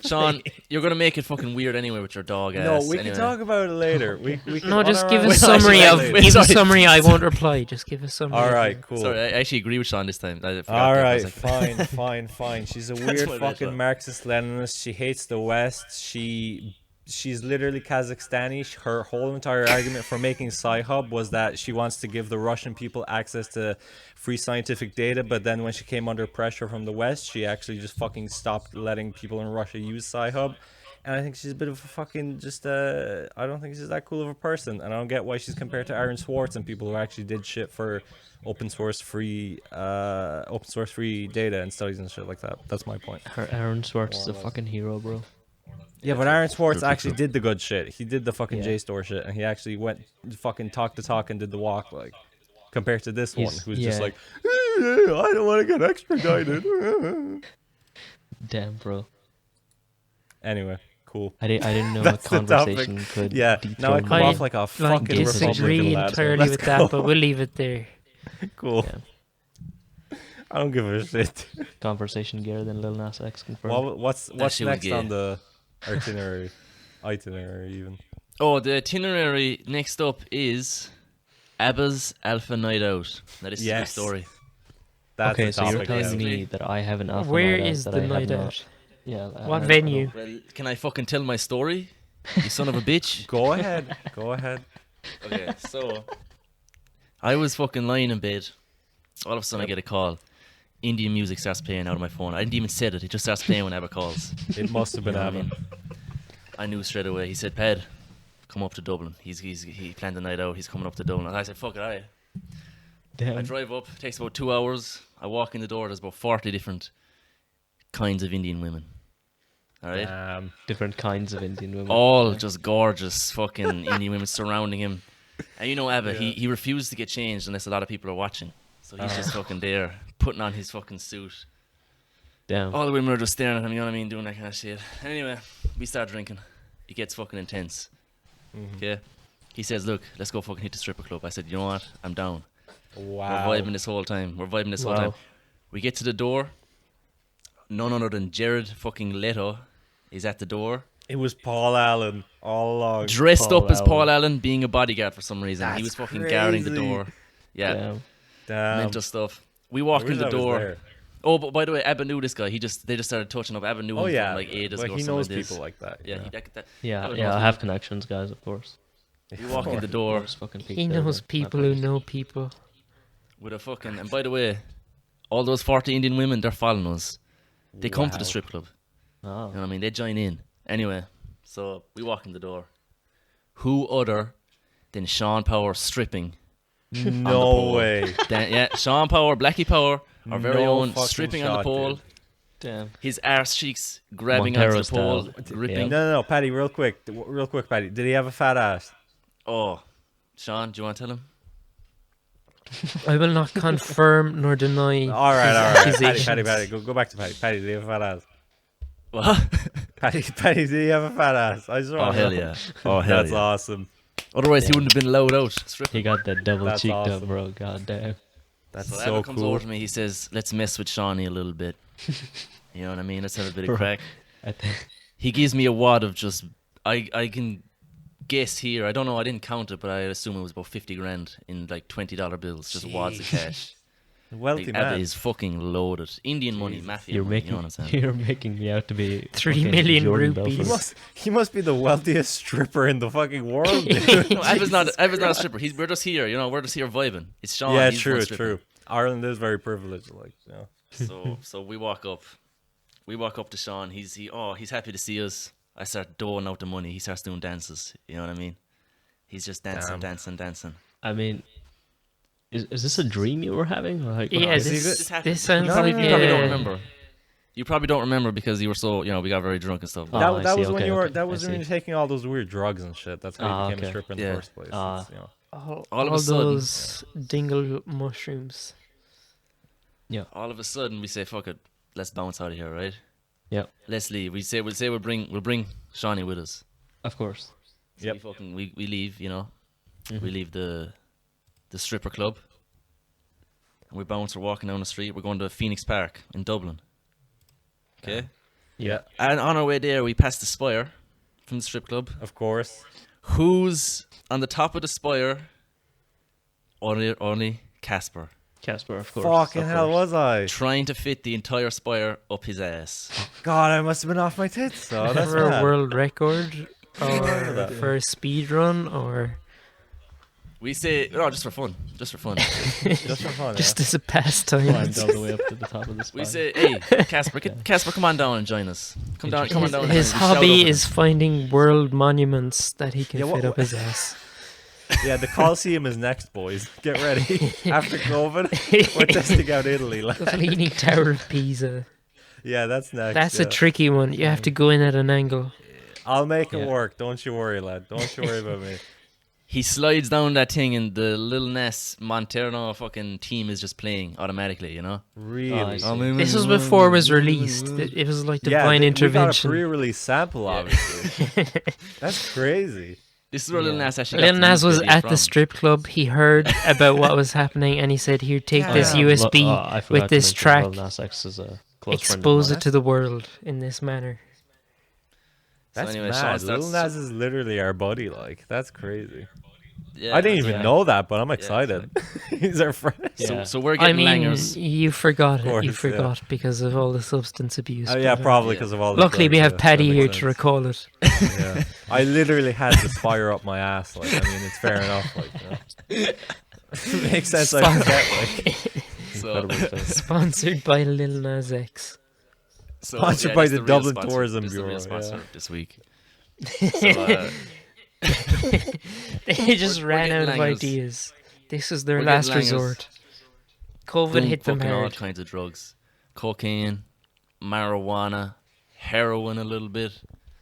Sean, you're gonna make it fucking weird anyway with your dog ass. No, we anyway. can talk about it later. We can No, just give a unironically summary talk of. about it wait, Give a sorry. summary. I won't reply. Just give a summary. All of right, it. cool. Sorry, I actually agree with Sean this time. I forgot All there for a right, second. fine. She's a That's weird what I fucking thought. Marxist-Leninist. She hates the West. She's literally Kazakhstani. Her whole entire argument for making Sci-Hub was that she wants to give the Russian people access to free scientific data, but then when she came under pressure from the West, she actually just fucking stopped letting people in Russia use Sci-Hub. And I think she's a bit of a fucking I don't think she's that cool of a person, and I don't get why she's compared to Aaron Swartz and people who actually did shit for open source free data and studies and shit like that. That's my point. Aaron Swartz is a fucking hero, bro. Yeah, but Aaron Swartz True. actually did the good shit. He did the fucking Yeah. JSTOR shit, and he actually went fucking talk the talk and did the walk, like, compared to this one, He's- who's just yeah. like, I don't want to get extradited. Damn, bro. Anyway, cool. I didn't know a That's the topic. conversation could. Yeah, now I dethrone come me. off like a Like fucking disagree Republican lad. entirely Let's with go. that, but we'll leave it there. Cool. Yeah. I don't give a shit. Conversation gear, then Lil Nas X confirmed. What's shit was next gay. on the itinerary even? Oh, the itinerary next up is ABBA's Alpha Night Out. Now this is Yes. the story. That's Okay, the so you're topic, telling yeah. me that I have an alpha Where night out is that the I have night not. out? Yeah. What venue? Well, can I fucking tell my story? You son of a bitch. Go ahead. Go ahead. Okay, so I was fucking lying in bed. All of a sudden I get a call. Indian music starts playing out of my phone. I didn't even say it. It just starts playing when ABBA calls. It must have been You know what I Abba. mean? I knew straight away. He said, "Ped, come up to Dublin." He planned the night out. He's coming up to Dublin. And I said, "Fuck it, alright." I Damn. drive up. It takes about 2 hours. I walk in the door. There's about 40 different kinds of Indian women. All right, Different kinds of Indian women. all just gorgeous fucking Indian women surrounding him. And you know ABBA, he refused to get changed unless a lot of people are watching. So he's just fucking there, putting on his fucking suit. Damn. All the women are just staring at him, you know what I mean, doing that kind of shit. Anyway, we start drinking. It gets fucking intense. Okay? He says, "Look, let's go fucking hit the stripper club." I said, "You know what? I'm down." Wow. We're vibing this whole time. Wow. We get to the door. None other than Jared fucking Leto is at the door. It was Paul Allen all along. Dressed Paul up as Paul Allen. Allen, being a bodyguard for some reason. He was That's fucking guarding the crazy. door. Yeah, Damn. Damn. mental stuff. We walk I wish in the I was door. there. Oh, but by the way, Abba knew this guy. They just started touching up. Abba knew Oh him yeah. from like ages Well, ago. or he something knows like this. people like that. Yeah, you know. Yeah, Abba yeah, knows I have connections, guys, of course. We walk in the door Just fucking He peeked over knows my people who place. know people. with a fucking. And by the way, all those 40 Indian women, they're following us. They come to the Wow. strip club. Oh. You know what I mean? They join in. Anyway, so we walk in the door. Who other than Sean Power stripping? No pole. way. Yeah, Sean Power, Blackie Power, our very No own, fucking stripping on the shot, pole. dude. Damn. His arse cheeks grabbing Montero onto the pole, style. gripping. No, Paddy, real quick, Paddy. Did he have a fat ass? Oh, Sean, do you want to tell him? I will not confirm nor deny All right, his all right. accusations. Paddy, go back to Paddy. Paddy, did he have a fat ass? What? Paddy, did he have a fat ass? I just Oh, want to hell know. yeah. Oh, hell That's yeah. awesome. Otherwise, he wouldn't have been allowed out. Stripping. He got that double That's cheeked awesome. up, bro. God damn. That's So so Abba comes cool. over to me. He says, "Let's mess with Shawnee a little bit." You know what I mean? Let's have a bit of Bro. crack. I think. He gives me a wad of just. I can guess here. I don't know. I didn't count it, but I assume it was about 50 grand in like $20 bills, just wads of cash. Wealthy Like, man. Abba is fucking loaded. Indian money, mafia You're money, making you know what I'm saying? you're making me out to be 3 fucking million Jordan rupees. Belfort. He must be the wealthiest stripper in the fucking world, dude. No, Abba's not a stripper. We're just here, you know, we're just here vibing. It's Sean. Yeah, he's the true, one stripping. true. Ireland is very privileged, like, you know. So we walk up. We walk up to Sean. He's happy to see us. I start doling out the money. He starts doing dances. You know what I mean? He's just dancing, Damn. dancing. I mean, is this a dream you were having? Or like, Yeah, Is he good? this happened. sounds No, like no, You no, probably no. don't remember. You probably don't remember because you were so, you know, we got very drunk and stuff. Oh, That, I that see, was when okay, you were. okay, That I was when see. you were taking all those weird drugs and shit. That's how you Ah, became a okay. stripper in Yeah. the first place. Ah. It's, you know. All of a sudden- those dingle mushrooms. All of a sudden, we say, "Fuck it, let's bounce out of here, right? Yeah, Let's leave." We'll bring Shawnee with us. of course. So Yep. we leave, you know. Mm-hmm. We leave the stripper club. And we bounce. We're walking down the street. We're going to Phoenix Park in Dublin. Okay. Yeah. And on our way there, we pass the Spire from the strip club. Of course. Who's on the top of the Spire? Only Casper. Casper, of course. Fucking of hell, course. was I? Trying to fit the entire Spire up his ass. God, I must have been off my tits. So that's For a mad. world record, or that. for a speed run, or We say, no, just for fun. Just for fun. Just for fun. just yeah. as a pastime. Climbed all the way up to the top of the spire. We say, hey, Casper, Casper, come on down and join us. Come on down. and His join us. We shout hobby over is him. finding world monuments that he can Yeah, fit what- up his ass. Yeah, the Colosseum is next, boys. Get ready. After COVID, we're testing out Italy. Like. The Leaning Tower of Pisa. Yeah, that's next. That's yeah. a tricky one. You have to go in at an angle. I'll make it Yeah. work. Don't you worry, lad. Don't you worry about me. He slides down that thing and the Lil Ness Montero fucking team is just playing automatically, you know? Really? I see. This was before it was released. It was like yeah, divine we got a intervention. pre-release sample, obviously. That's crazy. This is where Lil Yeah. Nas actually Lil got Nas the was music at from. the strip club. He heard about what was happening, and he said, "Here, take this Yeah. USB I forgot with to this mention track. Lil Nas X is a close friend of Expose mine. it to the world in this manner." So That's anyway, Sean mad. starts- Lil Nas is literally our buddy. Like, that's crazy. Yeah, I didn't even yeah. know that, but I'm excited. He's our friend. Yeah. So we're I getting mean, langers. you forgot Of it. course, You yeah. forgot because of all the substance abuse. Oh yeah, but, probably Yeah. because of all. The Luckily, we drugs, have yeah, Paddy that here makes to sense. recall it. Yeah. I literally had the Spire up my ass. Like, I mean, it's fair enough. Like, you know. Makes sense. I forget. Like, So, Incredible stuff. Sponsored by Lil Nas X. so, Sponsored by that's the real Dublin sponsor. Tourism This is the real Bureau, sponsor yeah. this week. So, They just We're ran getting out of langers. ideas. This was their We're last getting langers. resort. COVID doing hit them fucking all hard. kinds of drugs. Cocaine, marijuana, heroin a little bit.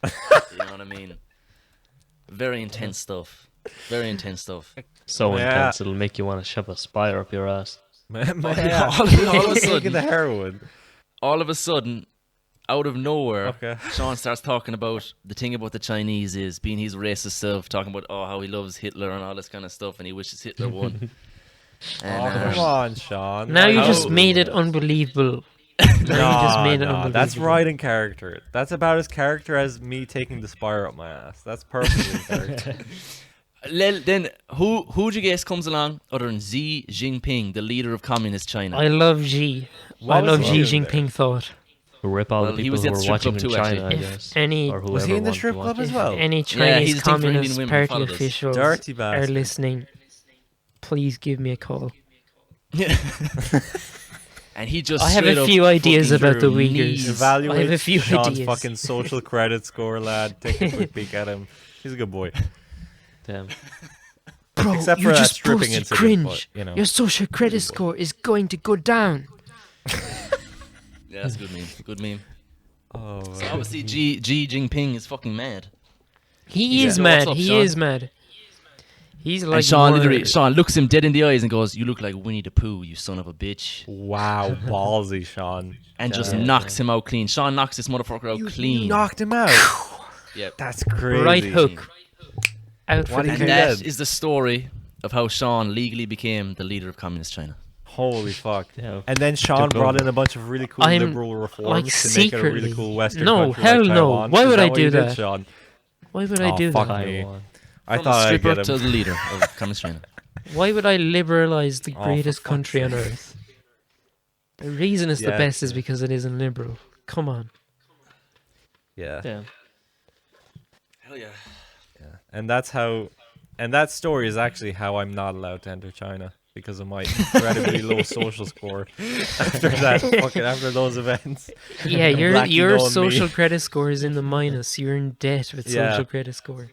You know what I mean? Very intense stuff. Very intense stuff. So Yeah. intense, it'll make you want to shove a spire up your ass. man, Yeah, all of a taking sudden, the heroin. all of a sudden, out of nowhere, Okay. Sean starts talking about the thing about the Chinese is being his racist self, talking about how he loves Hitler and all this kind of stuff, and he wishes Hitler won. Oh, And, come on, Sean. Now you Like, just Oh. made it unbelievable. Now you just No, made it no, unbelievable. that's right in character. That's about as character as me taking the Spire up my ass. That's perfectly in character. then who'd you guess comes along other than Xi Jinping, the leader of communist China? I love Xi. What I was love he Xi doing there? Jinping thought. Rip all Well, the he people was who at were strip watching club in too, China, actually. I If guess. any Or Was he whoever in the wanted strip to club watch as it. well? any Yeah, Chinese he's a thing for Indian Communist women who Party follow this. officials Dirty are bastard. listening, please give me a call. And he just I have straight a up few ideas fucking about the threw Uyghurs. knees. Evaluate I have a few Sean's ideas. fucking social credit score, lad. Take a quick peek at him. He's a good boy. Damn. Bro, Except you for that just stripping posted incident, cringe. but, you know. Your social credit score is going to go down. Yeah, that's a good meme. Good meme. Oh, So obviously, Xi Jinping is fucking mad. He Yeah. is So mad. what's up, He Sean? is mad. He's like And Sean more- literally, Sean looks him dead in the eyes and goes, "You look like Winnie the Pooh, you son of a bitch," wow, ballsy, Sean. and just Damn. knocks him out clean. Sean knocks this motherfucker out You clean. knocked him out. Yep. That's crazy. right hook out for What the did And he count. that did? is the story of how Sean legally became the leader of communist China. Holy fuck. Yeah. And then Sean Took brought over. in a bunch of really cool I'm, liberal reforms like, to make it a really secretly- cool Western No, country hell like no. Taiwan. Why Is would I what do you did, that? Sean? Why would I Oh, do fuck that? me. Taiwan. I From thought I'd stripper get to him. the leader of communist China. Why would I liberalize the Oh, for greatest fuck's country on sake. earth? The reason it's the Yeah, best is because it isn't liberal. Come on. Yeah. Yeah. Hell yeah. Yeah. And that's how, and that story is actually how I'm not allowed to enter China because of my incredibly low social score after those events. Yeah, Blackie your knowing me. social credit score is in the minus. You're in debt with Yeah. social credit score.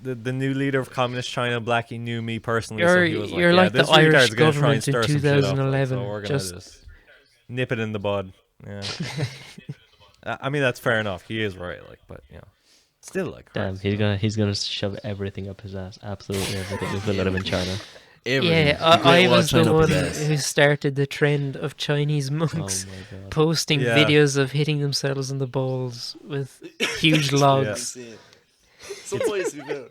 The new leader of communist China, Blackie, knew me personally, so You're he was like, you're yeah, like the this Irish retard's gonna try and government in stir some shit up, like, 2011. so we're gonna Just just nip it in the bud. Yeah. I mean, that's fair enough. He is right, like, but you know, still, like, Damn, Christ. he's gonna shove everything up his ass. Absolutely everything. If we let him in China. Everything. yeah, The Great I Wall was the China up one his ass. who started the trend of Chinese Oh monks my god. posting Yeah. videos of hitting themselves in the balls with huge logs. Some boys we know.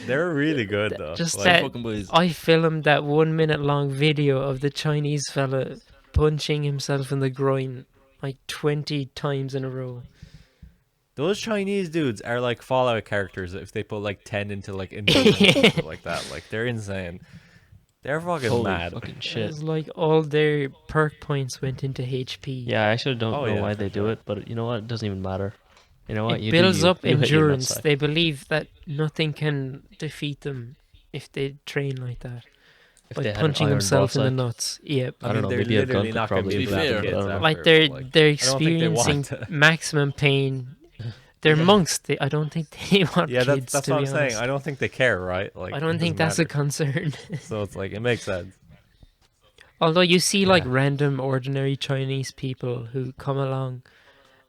They're really good though. Just like, that Fucking boys. I filmed that 1 minute long video of the Chinese fella punching himself in the groin like 20 times in a row. those Chinese dudes are like Fallout characters if they put like 10 into like endurance like that. Like, they're insane. They're fucking Holy mad. fucking It shit. was like all their perk points went into HP. Yeah, I actually don't Oh, know yeah, why for they do sure. it, but you know what? It doesn't even matter. You know what? It You builds do you. up You hit your endurance. nutside. They believe that nothing can defeat them if they train like that. If By they had an punching iron themselves in the ballsack. nuts. Yep. I don't know, they're maybe a literally gun not could gonna probably be do able to that, kids but I don't know. after, Like but, they're like, they're I don't think they want experiencing to. maximum pain. They're monks. I don't think they want Yeah, kids. that's to what I'm be saying. honest. I don't think they care, right? Like, I it don't think doesn't that's a matter. concern. So it's like, it makes sense. Although you see like Yeah. random ordinary Chinese people who come along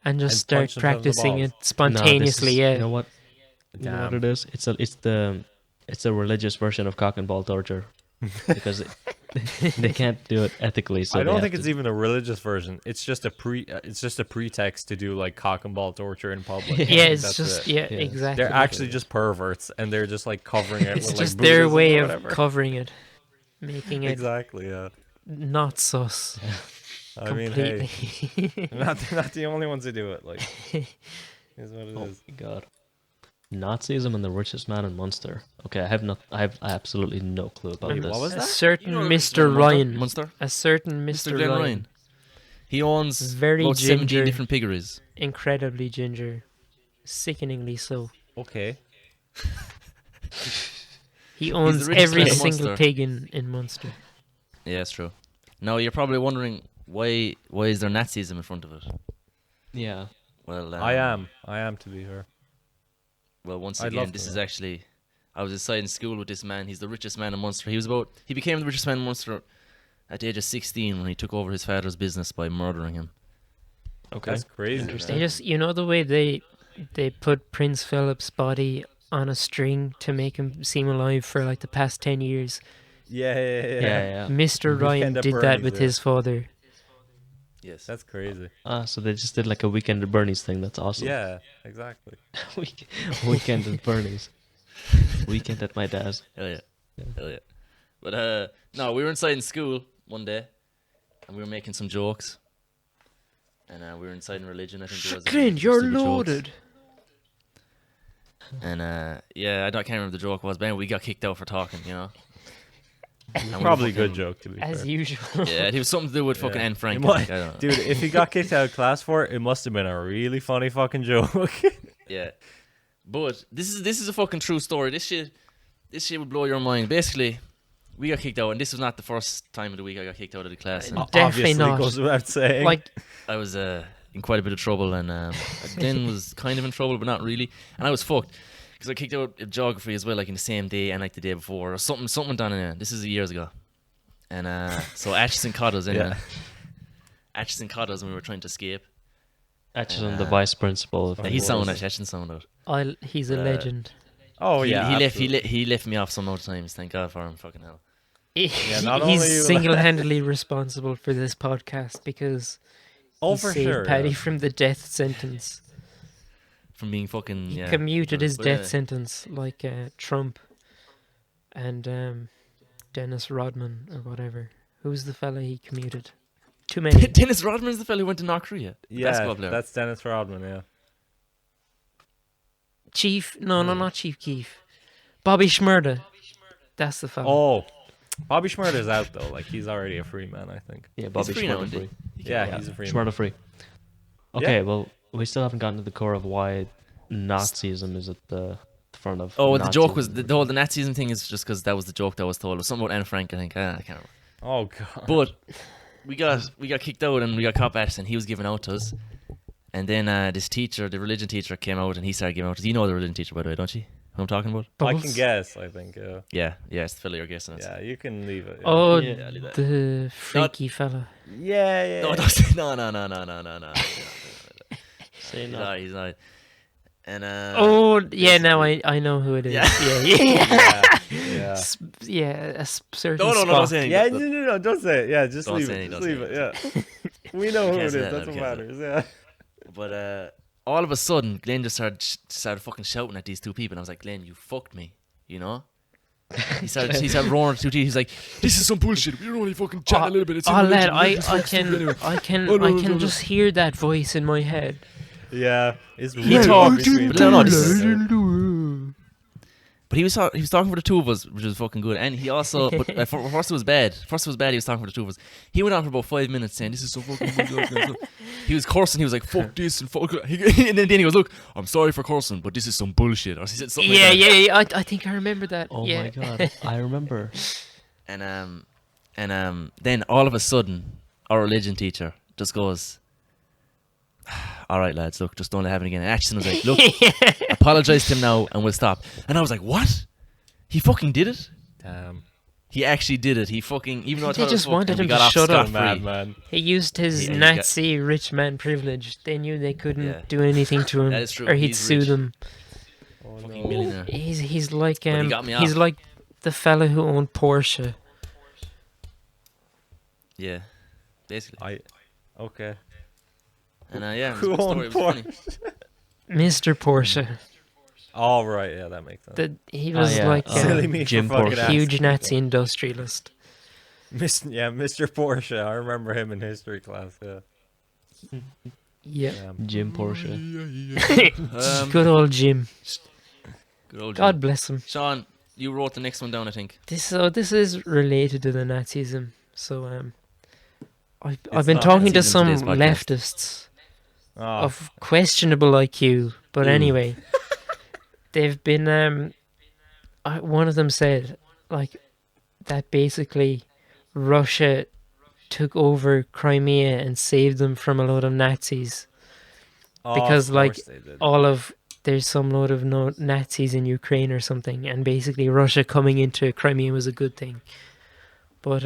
and just And start punch themselves in the practicing balls. it spontaneously. You Yeah. know what? You know what Damn. it is? It's a religious version of cock and ball torture. Because they can't do it ethically, so I they don't have think it's to- even a religious version. It's just a pretext to do like cock and ball torture in public. Yeah, Like, it's that's just it. yeah, Yeah. exactly. They're actually just perverts, and they're just like covering it It's with just like their Buddhism way or of whatever. covering it, making it Exactly. Yeah. not sus. I mean, Completely. hey, not the only ones who do it. Like, is what it Oh is. my god. Nazism and the richest man in Munster. Okay, I have absolutely no clue about Wait, this. what was A that? certain You know Mr. Ryan. Munster? A certain Mr. Mr. Glenn Ryan. Ryan. He owns Very about 17 ginger. different piggeries. Incredibly ginger. Sickeningly so. Okay. He owns richest every man in single Munster. pig in Munster. Yeah, that's true. Now you're probably wondering why is there Nazism in front of it? Yeah. Well, I am to be fair. Well, once I'd again, love this to is know. actually. I was inside in school with this man. He's the richest man in Munster. He became the richest man in Munster at the age of 16 when he took over his father's business by murdering him. Okay. That's crazy. Interesting. They just, you know, the way they put Prince Philip's body on a string to make him seem alive for like the past 10 years. Yeah. Yeah. Mr. Ryan Weekend at did that Bernie's, with yeah. his father. Yes. That's crazy. So they just did like a weekend at Bernie's thing. That's awesome. Yeah, exactly. Weekend at Bernie's. Weekend at my dad's. Hell yeah. Hell yeah. But no, we were inside in school one day, and we were making some jokes. And we were inside in religion. I think there was Clint, you're stupid jokes. loaded. And yeah, can't remember the joke was, but anyway, we got kicked out for talking, you know. And we were Probably a fucking- good joke to be As fair. usual. Yeah, it was something to do with fucking Yeah. Anne Frank. It I might- think, I don't know. Dude, if he got kicked out of class for it, it must have been a really funny fucking joke. Yeah, but this is a fucking true story. This shit would blow your mind. Basically, we got kicked out, and this was not the first time of the week I got kicked out of the class. And Definitely Obviously not. goes without saying. Like, I was in quite a bit of trouble, and then was kind of in trouble, but not really. And I was fucked because I kicked out of geography as well, like in the same day and like the day before, or something went on in there. This is years ago, and so Atchison caught us anyway. Yeah. Atchison caught us, and we were trying to escape. Actually, the vice principal. Of Yeah, Oh, he's was someone it? that Atchison someone out. he's a legend. oh yeah, He left me off some more times. Thank God for him. Fucking hell. not only He's you- single-handedly responsible for this podcast because Oh, he for saved sure. Paddy yeah. from the death sentence. From being fucking He yeah. commuted his But, death sentence like Trump and Dennis Rodman or whatever. Who's the fella he commuted? Too many. Dennis Rodman's the fellow who went to North Korea. The Yeah, basketball player. that's Dennis Rodman. Yeah. Chief? No, not Chief Keef. Bobby Shmurda. That's the fella. Oh, Bobby Schmurder's out though. Like he's already a free man, I think. Yeah, Bobby free now, Schmurder isn't free. he? Yeah, he's a free man. Schmurder free. Okay, well, we still haven't gotten to the core of why Nazism is at the front of. Oh, the joke was Nazism. the whole the Nazism thing is just because that was the joke that was told. It was something about Anne Frank, I think. I can't remember. Oh god. But we got kicked out and we got caught back, and he was giving out to us. And then this teacher, the religion teacher, came out and he started giving out to us. You know the religion teacher, by the way, don't you? Who I'm talking about? I Bubbles? can guess. I think. Yeah, it's the fella you're guessing. Yeah, you can leave it. Oh, Yeah, I'll leave that. the freaky fella. Yeah. No, don't say no. Say He's no. not. He's not. And Oh, yeah, now I know who it is. Yeah. Yeah. Yeah, a certain no, spot. don't say anything. Yeah, no, don't say it. Yeah, just Don't leave say it. it, Just don't leave say it. Yeah. We know who Can't it say is. that, That's no, what can't say matters. Yeah. But all of a sudden, Glenn just started fucking shouting at these two people. And I was like, Glenn, you fucked me, you know? He started roaring at two teeth. He's like, "This is some bullshit. We're only fucking chatting a little bit. It's Oh, lad, irreligion. I can no. just hear that voice in my head. Yeah. It's He really talks, between but no, two this is- people. But he was talking for the two of us, which was fucking good. And he also, but first it was bad. First it was bad. He was talking for the two of us. He went on for about 5 minutes saying, "This is so fucking good." He was cursing. He was like, "Fuck this," and fuck. And then he goes, "Look, I'm sorry for cursing, but this is some bullshit." Or he said something. Yeah, like that. yeah, I think I remember that. Oh yeah. my god, I remember. And then all of a sudden, our religion teacher just goes, "All right, lads, look, just don't let it happen again." And Ashton was like, "Look, apologise to him now, and we'll stop." And I was like, "What? He fucking did it? Damn. He actually did it. He fucking even though I They thought it was just wanted fucking, him he got to off shut up. scot-free. Man. He used his Yeah, he got- Nazi rich man privilege. They knew they couldn't Yeah. do anything to him, That is true. or he'd He's sue rich. them. Oh, Fucking no. millionaire. He's like But he got me he's off. like the fella who owned Porsche. Yeah, basically. Okay. And yeah, Who the story owned was funny. Mr. Porsche. All right. Yeah, that makes sense. He was yeah, like Silly a me for Jim fucking Porsche. asking. huge Nazi industrialist. Mr. Porsche. I remember him in history class. Yeah. Yeah. Jim Porsche. Good old Jim. Good old God Jim. bless him. Sean, you wrote the next one down, I think. This is related to the Nazism. So I've It's been not talking to Nazism some today's podcast. leftists Oh, of questionable IQ, but Ooh. anyway, they've been one of them said like that basically Russia took over Crimea and saved them from a load of Nazis. because, of like, course they did. there's some load of Nazis in Ukraine or something, and basically Russia coming into Crimea was a good thing. But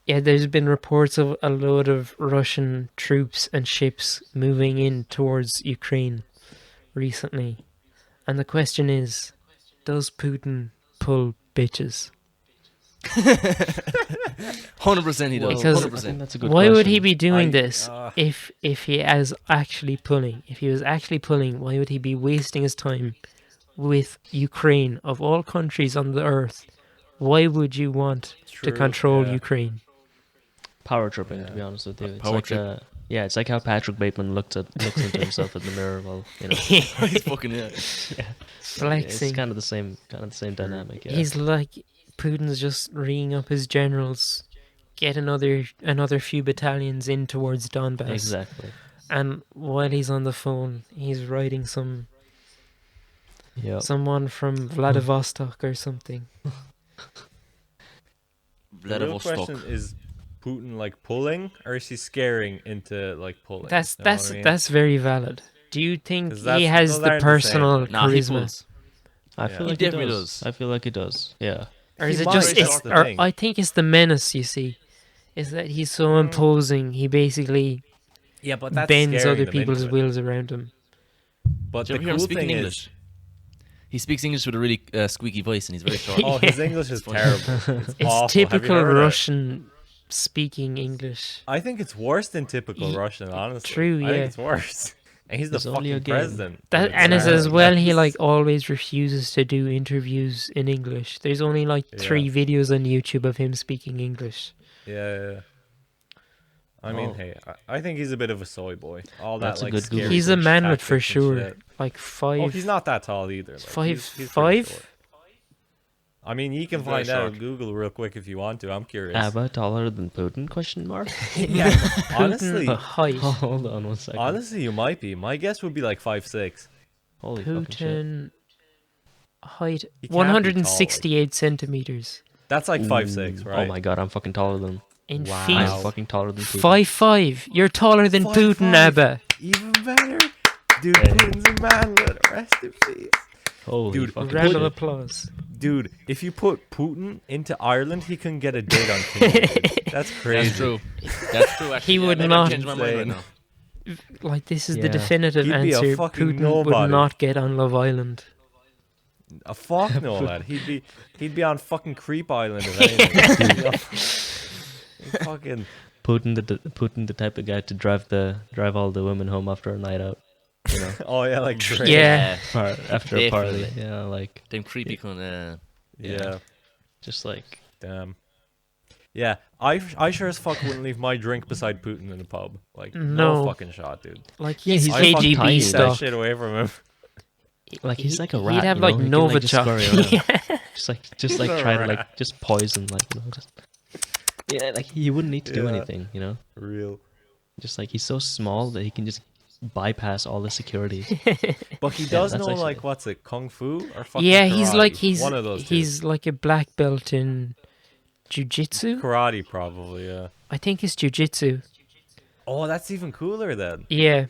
yeah, there's been reports of a load of Russian troops and ships moving in towards Ukraine recently. And the question is, does Putin pull bitches? 100% he does. Because- I think that's a good Why would question. he be doing I- this if he is actually pulling? If he was actually pulling, why would he be wasting his time with Ukraine of all countries on the earth? Why would you want to True, control yeah. Ukraine? Power tripping, to Yeah. be honest with you. It's Power like, trip. yeah, it's like how Patrick Bateman looks into himself in the mirror. Well, you know, He's fucking yeah. it's Flexing. kind of the same dynamic. Yeah. He's like Putin's just ringing up his generals, get another few battalions in towards Donbass. Exactly. And while he's on the phone, he's writing Yeah. someone from Vladivostok or something. The real Vladivostok. question is Putin like pulling, or is he scaring into like pulling? That's You know what I mean? that's very valid. Do you think 'Cause he that's- has those the aren't the same. personal Nah, he charisma, pulls. I Yeah. feel He like he definitely does. does. I feel like he does. Yeah. or He is it might, just? that's the Or thing. I think it's the menace. You see, is that he's so imposing. He basically Yeah, but that's bends scaring other them people's into it. wheels around him. But Did you the ever hear him cool speaking thing English? is, He speaks English with a really squeaky voice, and he's very short. oh, his English is funny. terrible. It's, It's awful. Have you typical heard it? Russian speaking English. I think it's worse than typical Ye- Russian, honestly. true, I yeah. think it's worse. And he's the It's only a fucking game. president. That It's and it's hard. as well. He That's- like always refuses to do interviews in English. There's only like 3 Yeah. videos on YouTube of him speaking English. Yeah. I mean, Oh. hey, I think he's a bit of a soy boy. All That's a that like good Google. scary He's a British manlet for tactics and sure. shit. Like 5. Oh, he's not that tall either. Like, Five- he's pretty five? short. I mean, you can He's very find out on short. Google real quick if you want to. I'm curious. ABBA taller than Putin? Question mark. Yeah, honestly, Height. Hold on 1 second. honestly, you might be. My guess would be like 5'6". Holy fucking shit. Putin height He can't be 168 centimeters. That's like 5'6", Ooh, right? Oh my god, I'm fucking taller than him. In Wow. feet, I'm fucking taller than Putin. 5'5". You're taller than 5'5". Putin, Abba. Even better, dude. Hey. Putin's a man. Rest in peace. Holy Dude, fucking Round of shit. applause. Dude, if you put Putin into Ireland, he can get a date on Tinder. Dude. That's crazy. That's true. That's true. Actually, He would maybe not I've changed my mind right insane. now. Like, this is Yeah. the definitive He'd be a answer. fucking Putin nobody. would not get on Love Island. A fuck no, lad. He'd be on fucking Creep Island if anything. He'd fucking Putin the type of guy to drive all the women home after a night out. You know, oh yeah, like Drake. Yeah. after a party. Definitely. Yeah, like Them creepy kind of. Yeah. just like Damn. Yeah, I sure as fuck wouldn't leave my drink beside Putin in the pub. Like no No. fucking shot, dude. Like, Yeah, he's he's fucking KGB tiny. Keep that stuff. shit away from him. he's like a He'd rat. have, you know? like, He can, Nova just Chop. scurry around. Yeah. just like a try to rat. like just poison, like, you know, just yeah, like he wouldn't need to do Yeah. anything, you know. Real. Just like he's so small that he can just bypass all the security. But he Yeah, does that's know actually- like what's it, kung fu or fucking Yeah, he's karate? like one of those two. he's like a black belt in jiu-jitsu. Karate probably, yeah. I think it's jiu-jitsu. Oh, that's even cooler then. Yeah.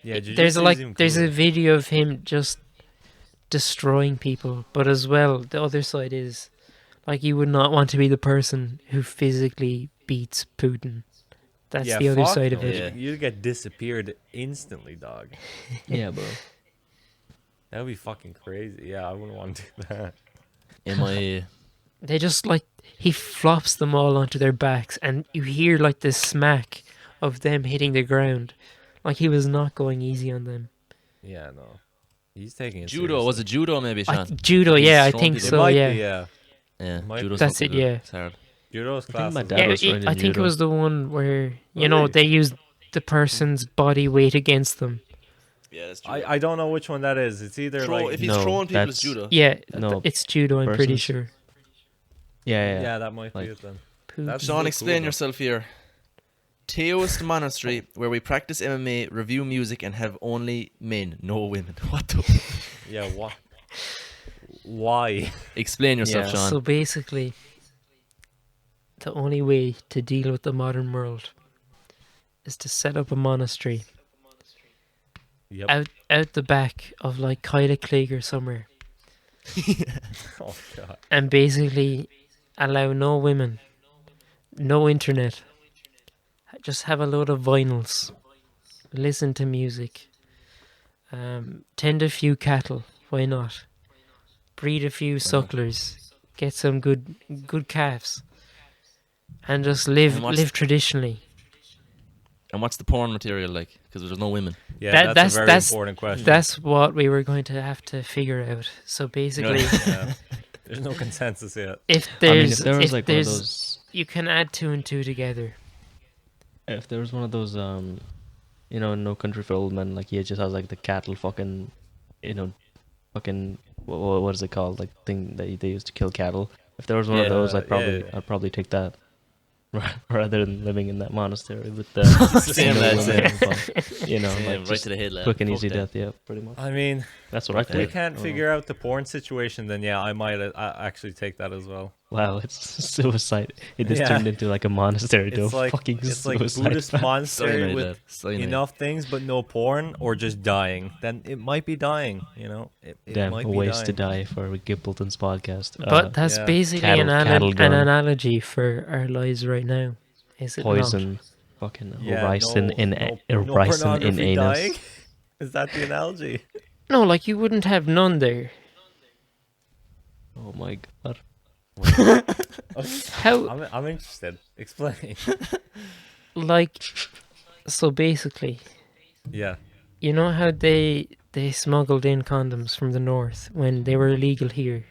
Yeah, There's jiu-jitsu a, is even there's a cooler. video of him just destroying people, but as well the other side is like you would not want to be the person who physically beats Putin. That's Yeah, the other fuck side of no, it. Yeah. You'd get disappeared instantly, dog. Yeah, bro. That would be fucking crazy. Yeah, I wouldn't want to do that. In my. They just like he flops them all onto their backs, and you hear like the smack of them hitting the ground. Like he was not going easy on them. Yeah, no. He's taking it Judo. Was it judo maybe, Sean? Judo, He's yeah, I throwing think people. It so. might Yeah, be, yeah. Yeah, Might- judo's That's fucking it, good. yeah. It's hard. Judo's think class. my as dad well. yeah. was trained in I think it judo. was the one where you know Really? they used the person's body weight against them. Yeah, that's I don't know which one that is. It's either like if he's No, throwing people, it's that's- judo. Yeah, No, it's judo. I'm pretty persons. sure. Yeah. yeah, that might Like- be it then. Putin. That's Sean, still explain cool, though. yourself here. Taoist monastery where we practice MMA, review music, and have only men, no women. What the? Yeah, what? Why? Explain yourself, Yeah. Sean. So basically, the only way to deal with the modern world is to set up a monastery Yep. out the back of like Clíg or somewhere, Oh god. and basically allow no women, no internet. Just have a load of vinyls, listen to music, tend a few cattle. Why not? Breed a few sucklers, get some good calves, and just live And what's- live traditionally. And what's the porn material like? Because there's no women. Yeah, that's a very that's important question. That's what we were going to have to figure out. So basically, Yeah. There's no consensus yet. if I mean, there's if there was if like one of there's those, you can add two and two together. if there was one of those, you know, No Country for Old Men, like he just has like the cattle fucking, you know, fucking what is it called? Like thing that they used to kill cattle. If there was one of Yeah, those, yeah. I'd probably take that rather than living in that monastery with the Same, single lad, women and fuck, you know, Same, like right just to the head, lad. quick and Fuck easy that. death. Yeah, pretty much. I mean, That's what I if we think. can't Oh. figure out the porn situation, then yeah, I might actually take that as well. Wow, it's suicide. It just Yeah. turned into like a monastery to It's like fucking it's like suicide. Buddhist monastery Cyanide, with lad. Cyanide. enough things but no porn, or just dying. Then it might be dying. You know, it Damn, might a be ways dying. to die for a Gimpletons podcast. But that's yeah. basically Cattle an gun. analogy for our lives right now, is it not? poison, fucking Yeah, ricin in no ricin in pornography anus. dying? Is that the analogy? No, like you wouldn't have none there. Oh my god. How I'm interested. Explain. like so basically, Yeah. you know how they smuggled in condoms from the north when they were illegal here.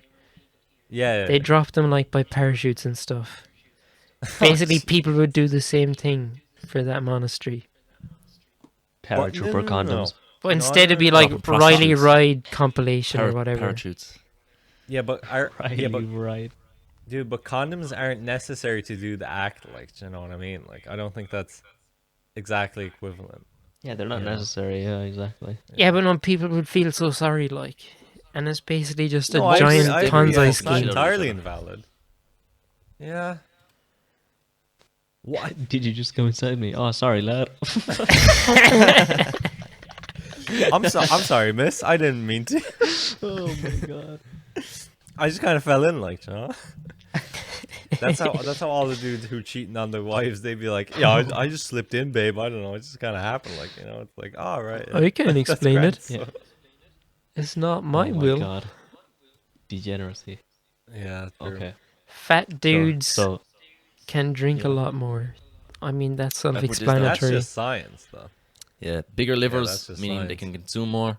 Yeah. They dropped them like by parachutes and stuff. Basically, people would do the same thing for that monastery. Paratrooper condoms. But No, instead it'd be no, like no. Riley Prostitutes. Ride compilation or whatever. Parachutes. Yeah, but Right. dude, but condoms aren't necessary to do the act. Like, do you know what I mean? Like, I don't think that's exactly equivalent. Yeah, they're not You know? necessary. Yeah, exactly. Yeah, but no, people would feel so sorry, like, and it's basically just a No, I agree. giant I agree. Yeah, Tonzai it's not scheme. entirely invalid. Yeah. What? Did you just come inside me? Oh, sorry, lad. I'm sorry, miss. I didn't mean to. Oh my god. I just kind of fell in, like, you know. That's how all the dudes who cheating on their wives, they'd be like, yeah, I just slipped in, babe. I don't know. It just kind of happened, like, you know. It's like, all right. I can't That's explain grand, it. so- It's not my Oh will. god. Degeneracy. Yeah. True. Okay. Fat dudes So can drink a yeah. lot more. I mean, that's That's self-explanatory. just science, though. Yeah, bigger that's livers, just meaning they science. can consume more.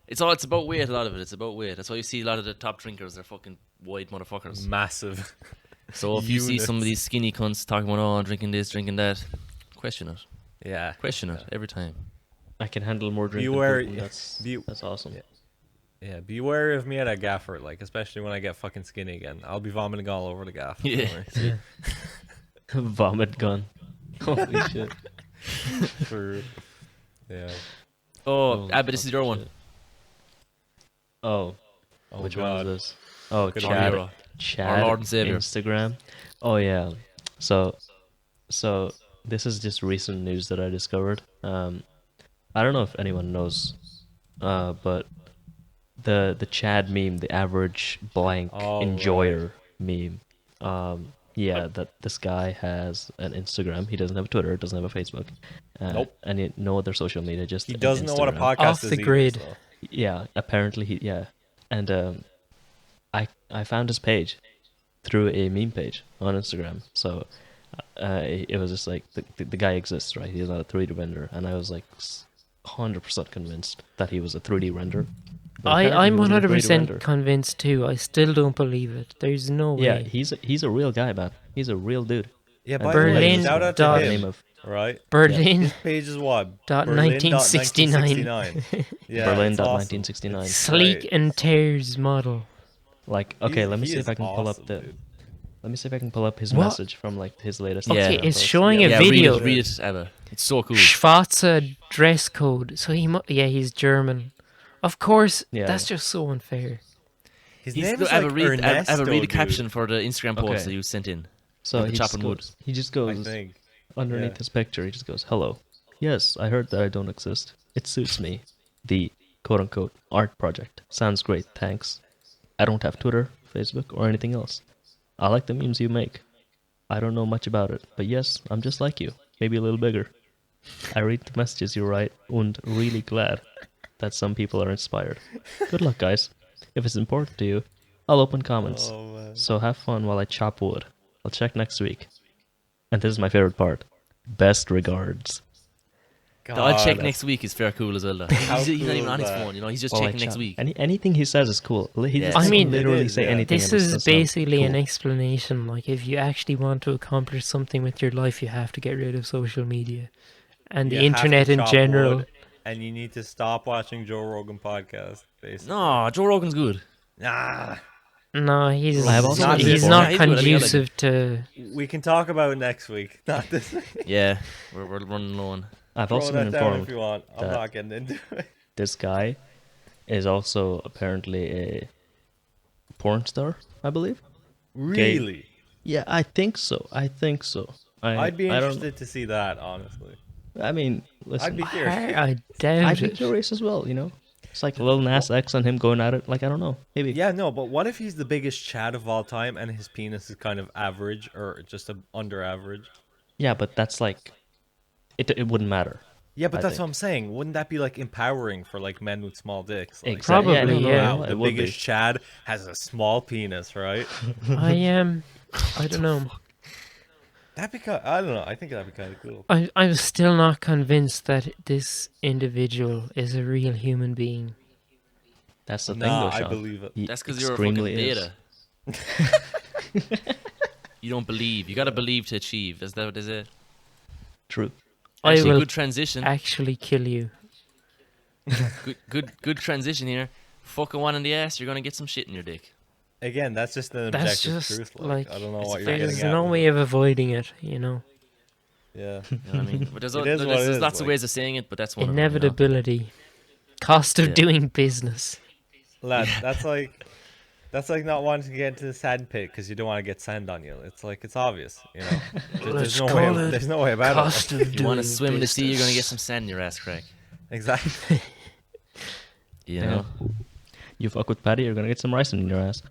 It's about weight. A lot of it. It's about weight. That's why you see a lot of the top drinkers. They're fucking wide motherfuckers. Massive. So if you see some of Units. these skinny cunts talking about, oh, drinking this, drinking that, question it. Yeah. Question it every time. I can handle more drink than Beware- Putin. That's awesome. Yeah. Yeah, be wary of me at a gaffer, like, especially when I get fucking skinny again. I'll be vomiting all over the gaff. don't Yeah. worry. Vomit gun. Holy shit. Yeah. Oh, Holy but this is your fucking one. shit. Oh, Oh, which God. one is this? Oh, Good Our Chad. hero. Chad Lord and Savior. Instagram. Oh yeah. So this is just recent news that I discovered. I don't know if anyone knows, but the Chad meme, the average blank Oh, enjoyer meme. Yeah, that this guy has an Instagram. He doesn't have a Twitter, doesn't have a Facebook, Nope. and no other social media. Just He an doesn't know what a Instagram. podcast Off is the either, grid. so- Yeah, apparently and I found his page through a meme page on Instagram. So it was just like the guy exists, right? He's not a 3D render, and I was like 100% convinced that he was a 3D render. But apparently I'm he wasn't a 3D 100% render. convinced too. I still don't believe it. There's no way. Yeah, he's a real guy, man. He's a real dude. Yeah, And by the way, Berlin shout out dot- to name him, of right? Berlin His page is what? dot Berlin 1969. 1969. Yeah, Berlin it's dot awesome. 1969. Sleek Right. and tears model. Like, okay, let me He see is if I can pull up awesome, the. dude. Let me see if I can pull up his What? message from like his latest. Yeah. Okay, Instagram it's post. showing Yeah, a Yeah, video. read it, Abba. It's so cool. Schwarzer dress code. So yeah, he's German. Of course, Yeah. that's just so unfair. His He's, name is Abba, like read, Abba, Ernesto, read the dude, caption for the Instagram post Okay. that you sent in. So Of the he just chopping wood. goes. He just I goes think. underneath yeah. his picture. He just goes, "Hello. Yes, I heard that I don't exist. It suits me. The quote-unquote art project sounds great. Thanks. I don't have Twitter, Facebook, or anything else. I like the memes you make. I don't know much about it, but yes, I'm just like you, maybe a little bigger. I read the messages you write and really glad that some people are inspired. Good luck, guys. If it's important to you, I'll open comments. Oh, man. So have fun while I chop wood. I'll check next week. And this is my favorite part. Best regards." I'll check God, next week is fair cool as well. Though. How He's not cool even on is his that? phone, you know. He's just While I checking next chop- week. Anything he says is cool. He Yeah. doesn't I mean, literally it is, say yeah. anything. This and it is does sound basically an cool. explanation. Like, if you actually want to accomplish something with your life, you have to get rid of social media and the You have to internet in chop general. wood, and you need to stop watching Joe Rogan podcast. Basically. No, Joe Rogan's good. Nah. No, he's I have also Not he's this not one. He's good, I think I like conducive to. We can talk about it next week. Not this week. Yeah, we're running low on. I've Throw also that been down informed if you want. I'm that- not getting into it. this guy is also apparently a porn star, I believe. Really? Yeah, I think so. I'd I'd be I don't- interested to see that, honestly. I mean, I'd listen, be curious. I doubt I'd be it. curious as well. You know, it's like Lil Nas X and him going at it. Like I don't know, maybe. Yeah, no, but what if he's the biggest Chad of all time and his penis is kind of average or just under average? Yeah, but that's like, it wouldn't matter. Yeah, but I that's think. what I'm saying. Wouldn't that be like empowering for like men with small dicks? Like, Exactly. Probably, no, yeah. no, wow, it the would be. biggest Chad has a small penis, right? I am. I don't know. That'd be kind. I don't know. I think that'd be kind of cool. I'm still not convinced that this individual is a real human being. That's the thing, Nah, though, I Sean. believe it. He That's because you're a fucking extremely is. beta. You don't believe. You gotta believe to achieve. Is that what is it? True. I Actually, will good transition. actually kill you. Good transition here. Fuck a one in the ass. You're gonna get some shit in your dick. again, that's just an That's objective just truth. like I don't know it's what a you're fact. getting there's at. no with way it. of avoiding it. You know, Yeah. You know what I mean? But there's, It is what there's, it there's is, lots of like- ways of saying it, but that's one of them, you know? inevitability, cost of Yeah. doing business. Lad, that's like not wanting to get into the sand pit because you don't want to get sand on you. It's like it's obvious, you know. Let's There's no call way. it There's no way about Cost it. of If you doing want to swim in the sea, you're going to get business. some sand in your ass crack. Exactly. You Yeah. know? You fuck with Paddy, you're gonna get some rice in your ass.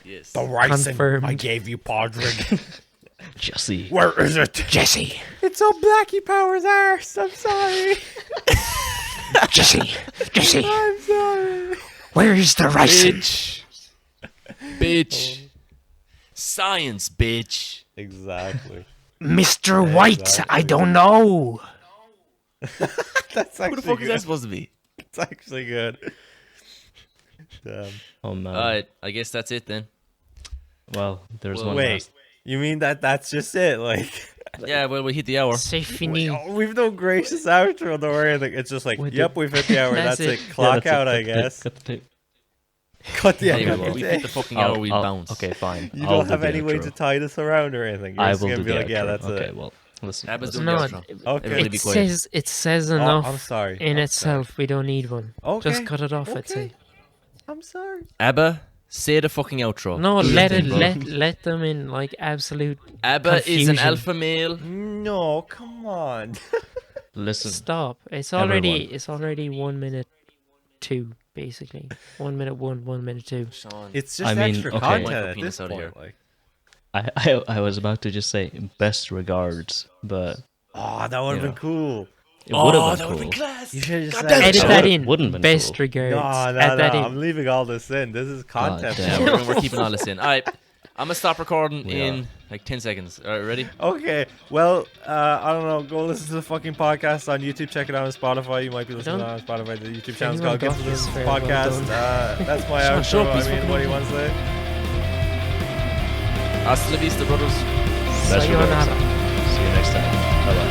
Yes. The ricin Confirmed. I gave you, Podrick. Jesse. Where is it? Jesse. It's all Blackie Power's arse. I'm sorry. Jesse. I'm sorry. Where is the ricin? Bitch. Bitch. Science, bitch. Exactly. Mr. White, Exactly. I don't know. That's actually Who the fuck is good. that supposed to be? It's actually good. Damn. Oh man. Alright, I guess that's it then. Well, there's Well, one Wait, last. you mean that's just it? Like, Yeah, well, we hit the hour. C'est fini. we've no gracious outro or anything. It's just like, Wait, yep, we've hit the hour. That's That's it. it. Clock out, I Cut the tape, guess. cut the tape. Cut the Anyway, cut the we tape. hit the fucking hour, we bounce. Okay, fine. You I'll don't do have the any way outro. to tie this around or anything. You're I just will gonna do be the like, yeah, outro. that's Okay, it. well, listen. Abba's listen. doing the No, outro. Okay. Everybody be quiet. It says Oh, enough I'm sorry. in I'm itself. We don't need one. Okay. Just cut it off. I'd Okay. say. I'm sorry. Abba, say the fucking outro. No, Do your let thing, it bro. let them in like absolute. Abba is an confusion. alpha male. No, come on. Listen. Stop. It's Everyone. already 1 minute 2 basically. 1 minute 1, 1 minute 2. Sean. It's just I mean, extra okay. content Micro at penis this out of point. here. Like, I was about to just say best regards, but oh, that would have Yeah. been cool. it would have that been would cool. class. You should have just God said damn Edit it, that Sean. in. Wouldn't have been Best cool. regards. No, Add that in. I'm leaving all this in. This is content. damn. Yeah, we're keeping all this in. All right, I'm gonna stop recording We in like 10 seconds. All right, ready? Okay, well, I don't know. Go listen to the fucking podcast on YouTube. Check it out on Spotify. You might be listening don't- on Spotify. The YouTube channel's anyone called got Gimpletons this very well Podcast. done. That's my Sean, shut outro. up, he's I mean, fucking what do you over. want to say? Hasta la vista, brothers. Best regards. Sayonara. See you next time. Bye bye.